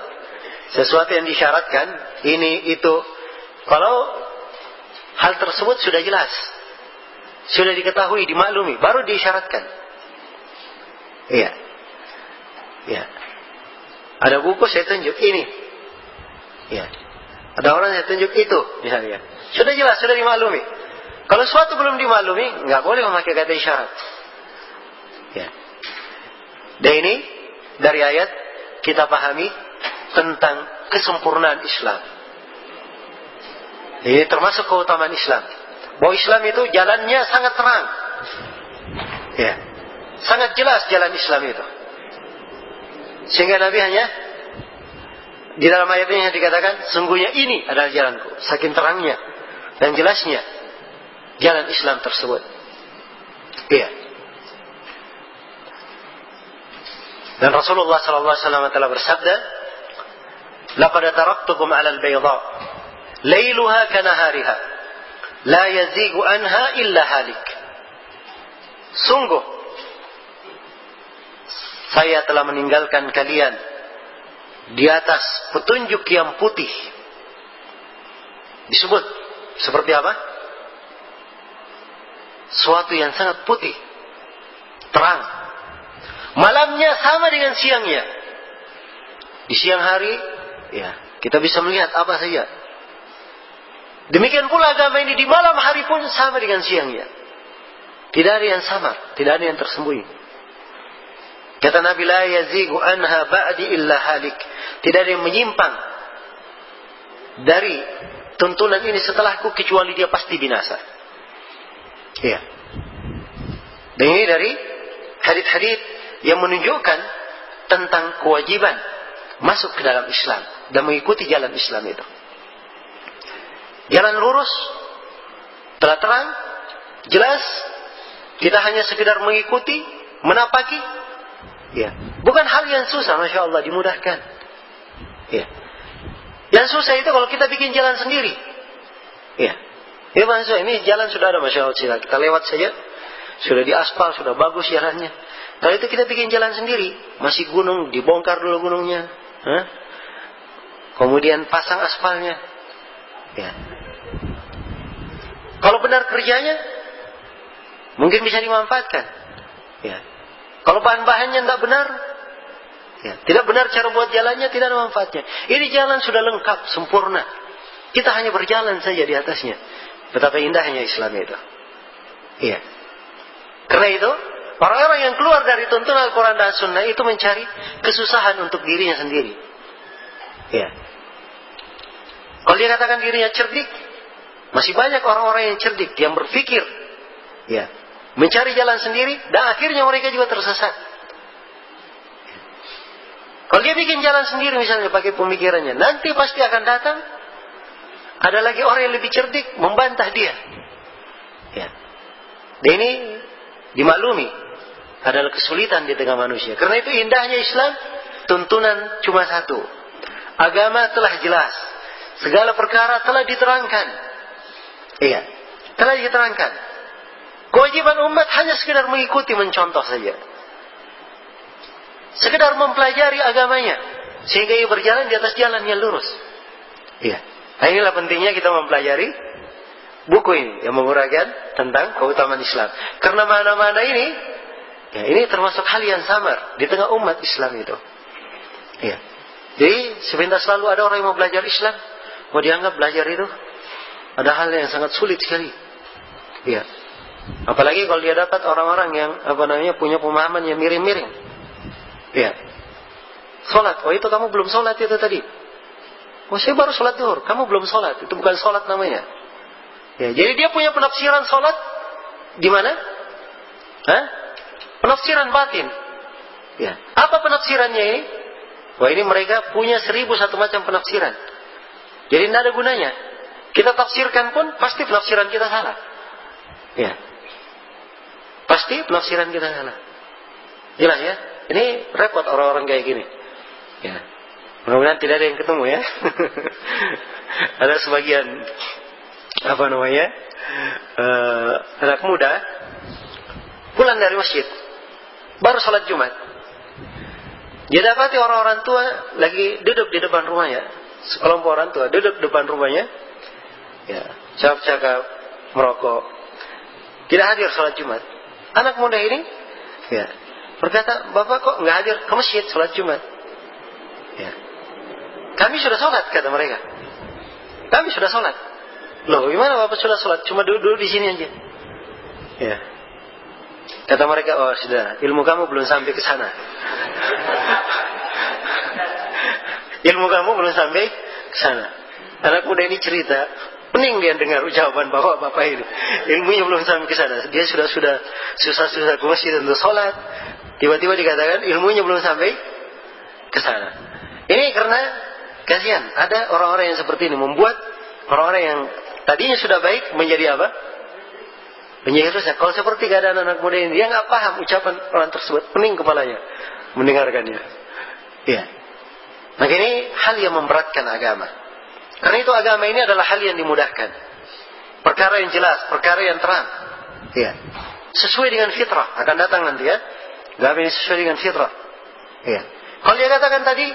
sesuatu yang disyaratkan, ini itu. Kalau hal tersebut sudah jelas, sudah diketahui, dimaklumi, baru diisyaratkan. Iya. Ya. Ada buku saya tunjuk ini. Ya. Ada orang saya tunjuk itu, misalnya. Sudah jelas, sudah dimaklumi. Kalau sesuatu belum dimaklumi, nggak boleh memakai kata isyarat. Ya. Dan ini dari ayat kita pahami tentang kesempurnaan Islam. Ini termasuk keutamaan Islam. Bahwa Islam itu jalannya sangat terang. Ya. Sangat jelas jalan Islam itu. Sehingga Nabi hanya di dalam ayat ini dikatakan, sungguhnya ini adalah jalanku. Saking terangnya dan jelasnya jalan Islam tersebut. Iya. Dan Rasulullah SAW telah bersabda, "Laqad taraktukum 'alal bayda, lailuha kanahariha, la yazigu anha illa halik." Sungguh saya telah meninggalkan kalian di atas petunjuk yang putih. Disebut seperti apa? Suatu yang sangat putih, terang. Malamnya sama dengan siangnya. Di siang hari, ya, kita bisa melihat apa saja. Demikian pula agama ini di malam hari pun sama dengan siangnya. Tidak ada yang samar, tidak ada yang tersembunyi. Kata Nabi, la yazigu anha ba'di illa halik. Tidak ada yang menyimpang dari tuntunan ini setelahku kecuali dia pasti binasa. Iya. Dan ini dari hadits-hadits yang menunjukkan tentang kewajiban masuk ke dalam Islam dan mengikuti jalan Islam itu. Jalan lurus, telah terang, jelas. Kita hanya sekedar mengikuti, menapaki. Ya, bukan hal yang susah, Masya Allah, dimudahkan. Ya. Yang susah itu kalau kita bikin jalan sendiri. Ya. Ya, maksudnya ini jalan sudah ada, Masya Allah, kita lewat saja. Sudah diaspal, sudah bagus jalannya. Kalau itu kita bikin jalan sendiri, masih gunung, dibongkar dulu gunungnya. Kemudian pasang aspalnya. Ya. Kalau benar kerjanya, mungkin bisa dimanfaatkan. Ya. Kalau bahan-bahannya tidak benar, ya, tidak benar cara buat jalannya, tidak ada manfaatnya. Ini jalan sudah lengkap, sempurna. Kita hanya berjalan saja di atasnya. Betapa indahnya Islam itu. Iya. Karena itu, orang-orang yang keluar dari tuntunan Al-Quran dan Sunnah itu mencari kesusahan untuk dirinya sendiri. Iya. Kalau dia katakan dirinya cerdik, masih banyak orang-orang yang cerdik, yang berpikir, ya, mencari jalan sendiri, dan akhirnya mereka juga tersesat. Kalau dia bikin jalan sendiri misalnya pakai pemikirannya, nanti pasti akan datang ada lagi orang yang lebih cerdik membantah dia. Ya. Dan ini dimaklumi adalah kesulitan di tengah manusia. Karena itu indahnya Islam, tuntunan cuma satu. Agama telah jelas, segala perkara telah diterangkan. Iya, telah diterangkan. Kewajiban umat hanya sekedar mengikuti, mencontoh saja. Sekedar mempelajari agamanya, sehingga ia berjalan di atas jalan yang lurus. Iya. Nah, inilah pentingnya kita mempelajari buku ini yang menguraikan tentang keutamaan Islam. Karena mana-mana ini, ya, ini termasuk hal yang samar di tengah umat Islam itu. Iya. Jadi sebentar selalu ada orang yang mau belajar Islam, mau dianggap belajar itu ada hal yang sangat sulit sekali. Iya. Apalagi kalau dia dapat orang-orang yang punya pemahaman yang miring-miring. Ya. Salat, oh itu kamu belum salat itu tadi. Oh saya baru salat zuhur, kamu belum salat, itu bukan salat namanya. Ya, jadi dia punya penafsiran salat di mana? Penafsiran batin. Ya. Apa penafsirannya ini? Wah, ini mereka punya 1001 macam penafsiran. Jadi tidak ada gunanya. Kita tafsirkan pun pasti penafsiran kita salah. Ya. Pasti penafsiran kita salah. Jelas ya? Ini repot orang-orang kayak gini. Ya. Mudah-mudahan tidak ada yang ketemu ya. Ada sebagian anak muda pulang dari masjid, baru sholat Jumat. Dia dapati orang-orang tua lagi duduk di depan rumahnya. Sekelompok orang tua duduk di depan rumahnya. Ya, cakap-cakap, merokok. Tidak hadir sholat Jumat. Anak muda ini, ya, berkata, Bapak kok nggak hadir ke masjid sholat Jumat? Ya. Kami sudah sholat, kata mereka. Kami sudah sholat. Loh, gimana Bapak sudah sholat? Cuma duduk di sini aja. Ya. Kata mereka, oh sudah, ilmu kamu belum sampai ke sana. Ilmu kamu belum sampai ke sana. Anak muda ini cerita, pening dia dengar ucapan bapak-bapak ini. Ilmunya belum sampai ke sana. Dia sudah susah-susah ke masjid untuk sholat. Tiba-tiba dikatakan ilmunya belum sampai ke sana. Ini karena kasihan, ada orang-orang yang seperti ini membuat orang-orang yang tadinya sudah baik menjadi apa? Menjadi rusak. Kalau seperti keadaan anak muda ini, dia nggak paham ucapan orang tersebut, pening kepalanya mendengarkannya. Ya. Maka ini hal yang memberatkan agama. Karena itu agama ini adalah hal yang dimudahkan. Perkara yang jelas, perkara yang terang. Ya. Sesuai dengan fitrah. Akan datang nanti ya. Agama ini sesuai dengan fitrah. Ya. Kalau dia katakan tadi,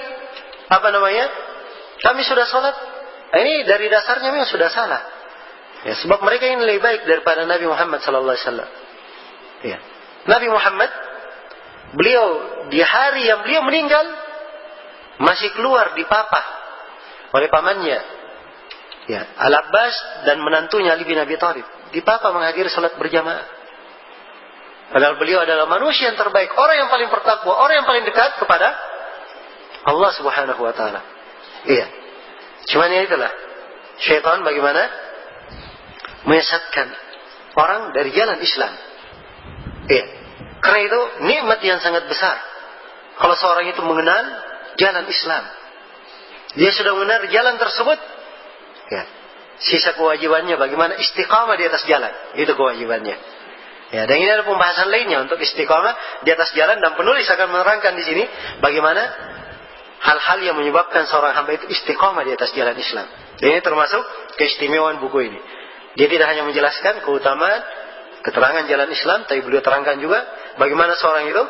kami sudah sholat. Ini dari dasarnya memang sudah salah. Ya, sebab mereka ini lebih baik daripada Nabi Muhammad sallallahu alaihi wasallam. Ya. Nabi Muhammad, beliau di hari yang beliau meninggal masih keluar dipapah oleh pamannya. Ya, Al-Abbas dan menantunya Ali bin Abi Thalib dipapah menghadiri salat berjamaah. Padahal beliau adalah manusia yang terbaik, orang yang paling bertakwa, orang yang paling dekat kepada Allah Subhanahu wa taala. Iya. Cuman ya itulah. Syaitan bagaimana menyesatkan orang dari jalan Islam. Iya. Karena itu nikmat yang sangat besar. Kalau seorang itu mengenal jalan Islam, dia sudah mengenal jalan tersebut, ya, sisa kewajibannya bagaimana istiqamah di atas jalan. Itu kewajibannya. Ya, dan ini ada pembahasan lainnya untuk istiqamah di atas jalan, dan penulis akan menerangkan di sini bagaimana hal-hal yang menyebabkan seorang hamba itu istiqamah di atas jalan Islam. Dan ini termasuk keistimewaan buku ini. Dia tidak hanya menjelaskan keutamaan, keterangan jalan Islam, tapi beliau terangkan juga bagaimana seorang itu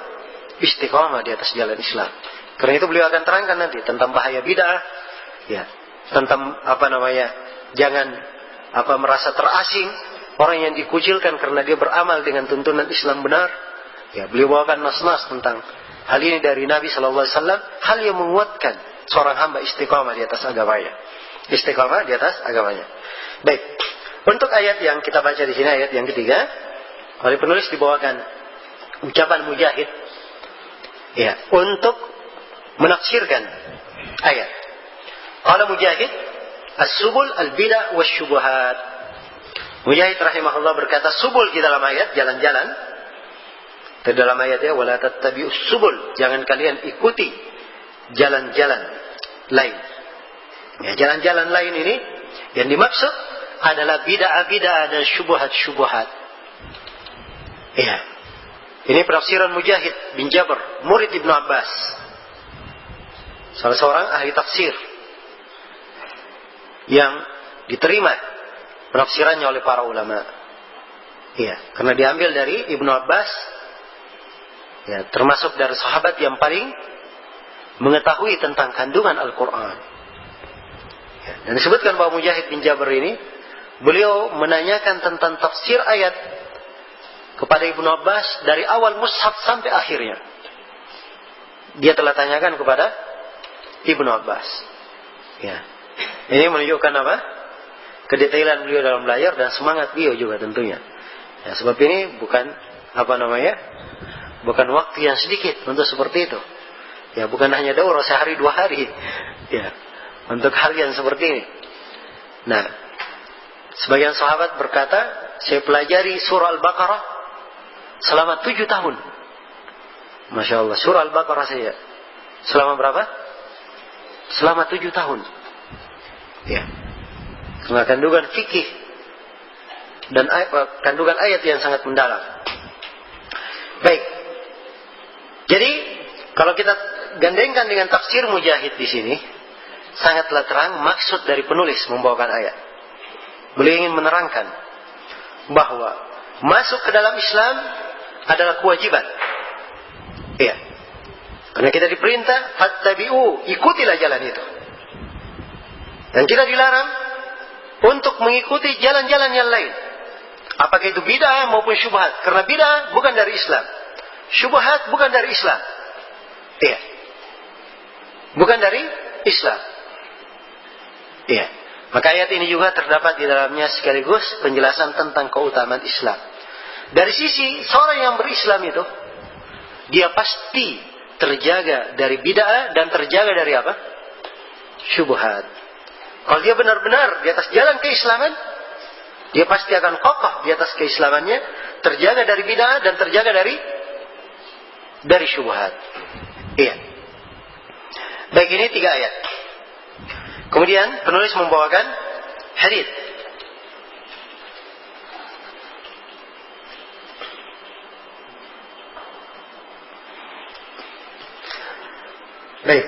istiqamah di atas jalan Islam. Karena itu beliau akan terangkan nanti tentang bahaya bid'ah, ya, tentang jangan merasa terasing, orang yang dikucilkan karena dia beramal dengan tuntunan Islam benar. Ya, beliau bawakan nas-nas tentang hal ini dari Nabi sallallahu alaihi wasallam, hal yang menguatkan seorang hamba istiqamah di atas agamanya. Istiqamah di atas agamanya. Baik. Untuk ayat yang kita baca di sini, ayat yang ketiga, oleh penulis dibawakan ucapan Mujahid, ya, untuk menafsirkan ayat. Qala Mujahid, as-subul al-bid'ah wasyubuhat. Mujahid rahimahullah berkata, subul di dalam ayat, jalan-jalan. Di dalam ayat ya, wala tattabi'us subul, jangan kalian ikuti jalan-jalan lain. Ya, jalan-jalan lain ini yang dimaksud adalah bid'ah-bid'ah dan syubhat-syubhat. Ya. Ini penafsiran Mujahid bin Jabr, murid Ibnu Abbas, salah seorang ahli tafsir yang diterima penafsirannya oleh para ulama. Ya, karena diambil dari Ibnu Abbas, ya, termasuk dari sahabat yang paling mengetahui tentang kandungan Al-Quran. Ya, dan disebutkan bahwa Mujahid bin Jabr ini, beliau menanyakan tentang tafsir ayat kepada Ibnu Abbas dari awal mushaf sampai akhirnya. Dia telah tanyakan kepada Ibnu Abbas. Ya. Ini menunjukkan apa? Kedetailan beliau dalam belajar dan semangat beliau juga tentunya. Ya, sebab ini bukan bukan waktu yang sedikit untuk seperti itu. Ya, bukan hanya daurah sehari 2 hari. Ya, untuk hal yang seperti ini. Nah, sebagian sahabat berkata, saya pelajari surah Al-Baqarah selama 7 tahun. Masya Allah, surah Al-Baqarah saya selama berapa? Selama 7 tahun. Ya. Karena kandungan fikih dan kandungan ayat yang sangat mendalam. Baik. Jadi, kalau kita gandengkan dengan tafsir Mujahid di sini, sangatlah terang maksud dari penulis membawakan ayat. Beliau ingin menerangkan bahwa masuk ke dalam Islam adalah kewajiban. Iya. Karena kita diperintah, fattabi'u, ikutilah jalan itu. Dan kita dilarang untuk mengikuti jalan-jalan yang lain. Apakah itu bid'ah maupun syubhat. Karena bid'ah bukan dari Islam. Syubhat bukan dari Islam. Iya. Bukan dari Islam. Iya. Maka ayat ini juga terdapat di dalamnya sekaligus penjelasan tentang keutamaan Islam. Dari sisi seorang yang berislam itu, dia pasti terjaga dari bid'ah dan terjaga dari apa? syubhat. Kalau dia benar-benar di atas jalan keislaman, dia pasti akan kokoh di atas keislamannya, terjaga dari bid'ah dan terjaga dari syubhat. Iya. Baik, ini 3 ayat. Kemudian penulis membawakan hadits. Baik.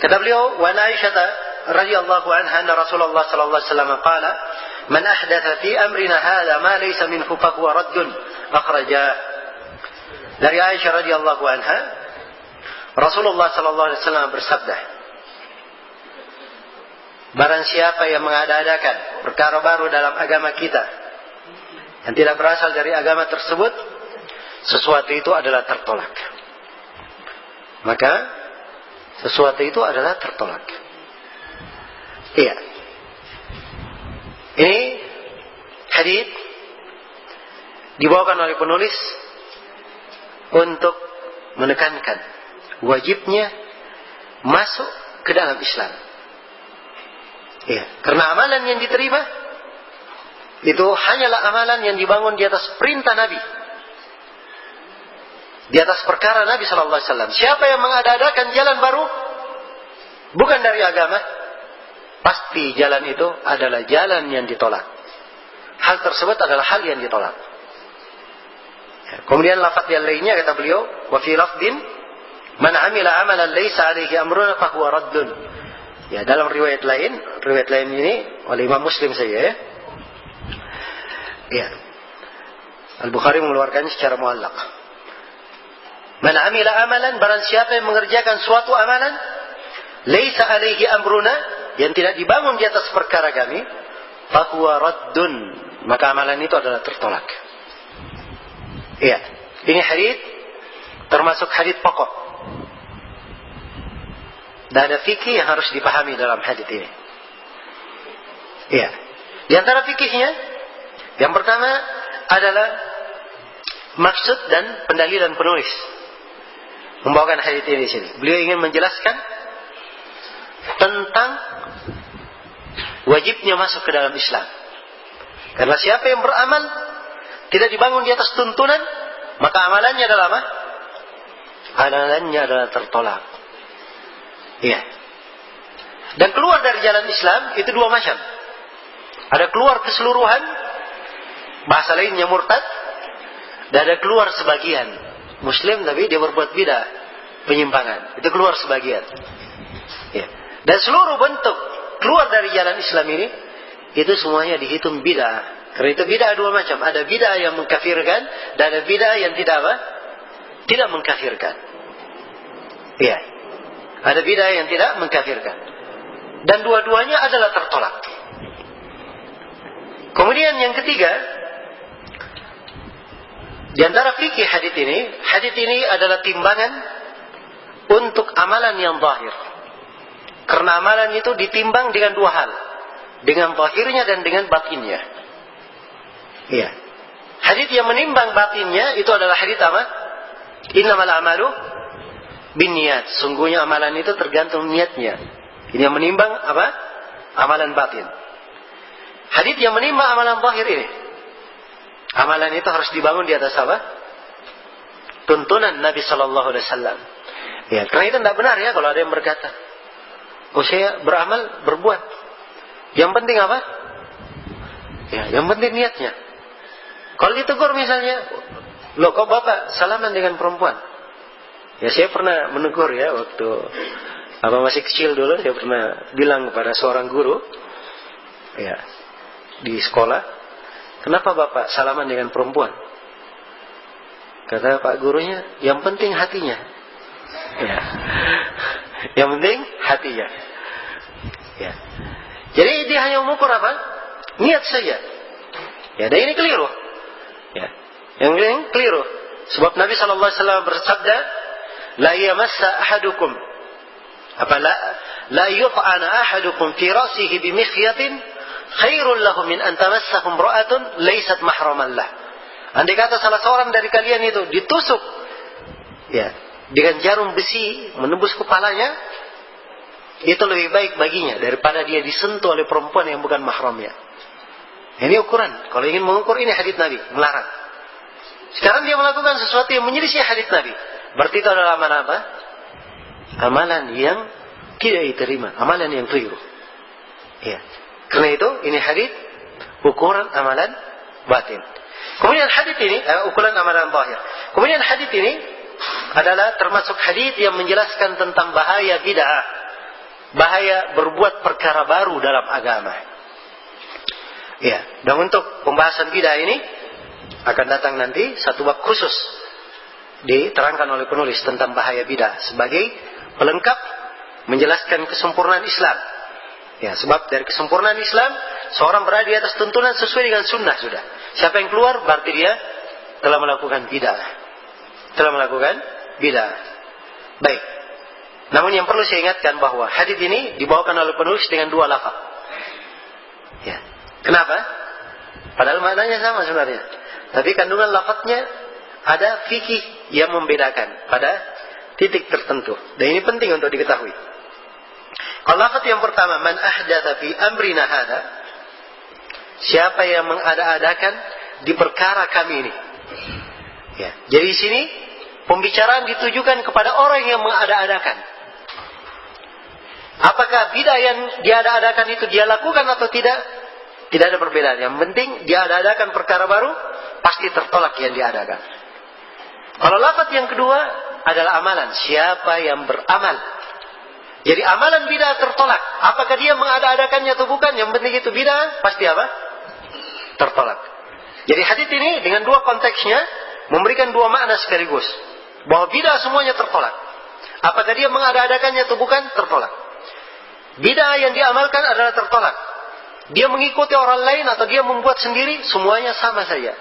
Kata beliau, wa Aisyah radhiyallahu anha anna Rasulullah sallallahu alaihi wasallam qala, "Man ahdatha fi amrina hadha ma laysa minhu fa huwa raddun." Akhraja. Dari Aisyah radhiyallahu anha, Rasulullah sallallahu alaihi wasallam bersabda, barang siapa yang mengada-adakan perkara baru dalam agama kita yang tidak berasal dari agama tersebut, sesuatu itu adalah tertolak. Maka sesuatu itu adalah tertolak. Iya. Ini hadits dibawakan oleh penulis untuk menekankan wajibnya masuk ke dalam Islam. Iya, karena amalan yang diterima itu hanyalah amalan yang dibangun di atas perintah Nabi, di atas perkara Nabi sallallahu alaihi wasallam. Siapa yang mengada-adakan jalan baru bukan dari agama, pasti jalan itu adalah jalan yang ditolak. Hal tersebut adalah hal yang ditolak. Kemudian lafaz yang lainnya kata beliau, wa fi lafdin man amila amalan laisa alaihi amruna fa huwa raddun. Ya, dalam riwayat lain ini oleh Imam Muslim saja ya. Ya. Al-Bukhari mengeluarkannya secara muallaq. Man amila amalan, barang siapa yang mengerjakan suatu amalan laisa alaihi amruna, yang tidak dibangun di atas perkara kami, fa huwa raddun, maka amalan itu adalah tertolak. Iya, ini hadits termasuk hadits pokok. Dan ada fikih yang harus dipahami dalam hadits ini. Iya. Di antara fikihnya, yang pertama adalah maksud dan pendalilan penulis membawakan hadits ini di sini. Beliau ingin menjelaskan tentang wajibnya masuk ke dalam Islam. Karena siapa yang beramal tidak dibangun di atas tuntunan, maka amalannya adalah apa? Amalannya adalah tertolak. Iya. Dan keluar dari jalan Islam itu dua macam. Ada keluar keseluruhan, bahasa lainnya murtad, dan ada keluar sebagian. Muslim tapi dia berbuat bidah, penyimpangan. Itu keluar sebagian. Ya. Dan seluruh bentuk keluar dari jalan Islam ini, itu semuanya dihitung bidah. Karena itu bidah dua macam. Ada bidah yang mengkafirkan, dan ada bidah yang tidak apa? Tidak mengkafirkan. Iya. Ada bidah yang tidak mengkafirkan. Dan dua-duanya adalah tertolak. Kemudian yang ketiga, di antara fikih hadits ini adalah timbangan untuk amalan yang zahir. Karena amalan itu ditimbang dengan dua hal, dengan zahirnya dan dengan batinnya. Iya. Hadits yang menimbang batinnya itu adalah hadits apa? Innamal a'malu binniyat. Sungguhnya amalan itu tergantung niatnya. Ini yang menimbang apa? Amalan batin. Hadits yang menimbang amalan zahir ini, amalan itu harus dibangun di atas apa? Tuntunan Nabi sallallahu alaihi wasallam. Ya, karena itu tidak benar ya kalau ada yang berkata, "Oh, saya beramal, berbuat. Yang penting apa?" Ya, yang penting niatnya. Kalau ditegur misalnya, "Loh, kok Bapak salaman dengan perempuan?" Ya, saya pernah menegur ya waktu masih kecil dulu, saya pernah bilang kepada seorang guru ya di sekolah, "Kenapa Bapak salaman dengan perempuan?" Kata Pak gurunya, "Yang penting hatinya." Ya. Yang penting hatinya. Ya. Jadi dia hanya mengukur apa? Niat saja. Ya, dan ini keliru. Ya. Yang ini keliru. Sebab Nabi sallallahu alaihi wasallam bersabda, "La yamassa ahadukum la yut'ana ahadukum fi ra'sihi bi mikhyatin khairul lahu min an tamassahu imra'atun laysat mahraman lah." Andai kata salah seorang dari kalian itu ditusuk ya dengan jarum besi menembus kepalanya, itu lebih baik baginya daripada dia disentuh oleh perempuan yang bukan mahramnya. Ini ukuran. Kalau ingin mengukur, ini hadits Nabi melarang. Sekarang dia melakukan sesuatu yang menyelisih hadits Nabi. Berarti itu adalah amalan apa? Amalan yang tidak diterima, amalan yang keliru. Ya. Karena itu ini hadits ukuran amalan batin. Kemudian hadits ini ukuran amalan zahir. Kemudian hadits ini adalah termasuk hadits yang menjelaskan tentang bahaya bid'ah, bahaya berbuat perkara baru dalam agama. Ya, dan untuk pembahasan bid'ah ini akan datang nanti satu bab khusus diterangkan oleh penulis tentang bahaya bid'ah sebagai pelengkap menjelaskan kesempurnaan Islam. Ya, sebab dari kesempurnaan Islam seorang berada di atas tuntunan sesuai dengan sunnah sudah. Siapa yang keluar berarti dia telah melakukan bid'ah. Telah melakukan bid'ah. Baik. Namun yang perlu saya ingatkan bahwa hadis ini dibawakan oleh penulis dengan dua lafaz. Ya. Kenapa? Padahal maknanya sama sebenarnya. Tapi kandungan lafaznya ada fikih yang membedakan pada titik tertentu. Dan ini penting untuk diketahui. Kalau lafaz yang pertama, man ahdatsa fi amrina hada, siapa yang mengada-adakan di perkara kami ini. Ya. Jadi di sini pembicaraan ditujukan kepada orang yang mengada-adakan. Apakah bid'ah yang diada-adakan itu dia lakukan atau tidak? Tidak ada perbedaan. Yang penting dia adakan perkara baru, pasti tertolak yang diadakan. Kalau lafaz yang kedua adalah amalan. Siapa yang beramal. Jadi amalan bid'ah tertolak. Apakah dia mengada-adakannya atau bukan? Yang penting itu bid'ah, pasti apa? Tertolak. Jadi hadits ini dengan dua konteksnya memberikan dua makna sekaligus. Bahwa bid'ah semuanya tertolak. Apakah dia mengada-adakannya atau bukan? Tertolak. Bid'ah yang diamalkan adalah tertolak. Dia mengikuti orang lain atau dia membuat sendiri, semuanya sama saja.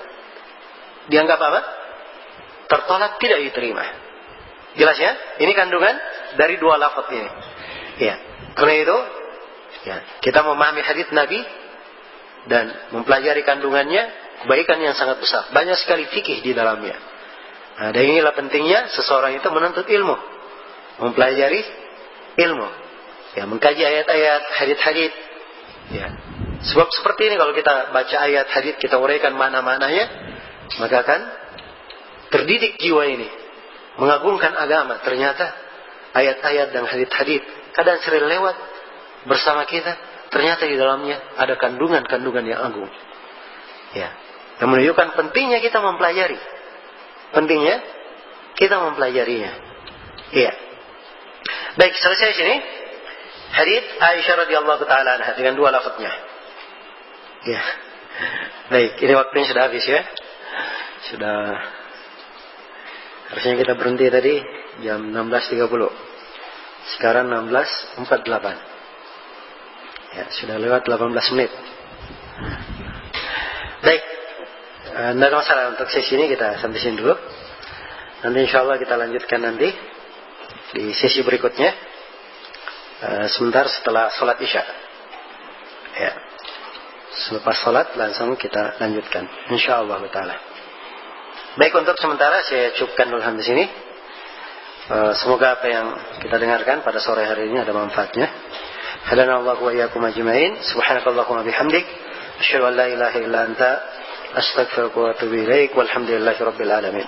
Dianggap apa? Tertolak, tidak diterima. Jelas ya? Ini kandungan dari dua lafaz ini. Ya. Karena itu, ya, kita memahami hadits Nabi dan mempelajari kandungannya, kebaikan yang sangat besar. Banyak sekali fikih di dalamnya. Nah, dan inilah pentingnya seseorang itu menuntut ilmu, mempelajari ilmu, ya, mengkaji ayat-ayat, hadits-hadits. Ya. Sebab seperti ini kalau kita baca ayat hadits, kita uraikan mana-mananya, maka akan terdidik jiwa ini, mengagungkan agama. Ternyata ayat-ayat dan hadits-hadits kadang sering lewat bersama kita, ternyata di dalamnya ada kandungan-kandungan yang agung. Ya. Yang menunjukkan pentingnya kita mempelajari. Pentingnya kita mempelajarinya. Iya. Baik, selesai sini. Hadits Aisyah radhiyallahu taala anha dengan dua lafaznya. Ya. Baik, ini waktunya sudah habis ya. Sudah. Harusnya kita berhenti tadi jam 16.30. Sekarang 16.48. Ya, sudah lewat 18 menit. Baik. Tidak ada masalah untuk sesi ini, kita sampai sini dulu. Nanti insya Allah kita lanjutkan nanti di sesi berikutnya. Sebentar setelah sholat isya. Ya. Selepas sholat langsung kita lanjutkan. InsyaAllah ta'ala. Baik, untuk sementara saya cukupkan dulu sampai sini. Semoga apa yang kita dengarkan pada sore hari ini ada manfaatnya. Hadanallahu wa iyyakum ajma'in. Subhanakallahumma bihamdik. Asyhadu an la ilaha illa anta. Astaghfiruka wa atubu ilaik. Walhamdulillahi rabbil alamin.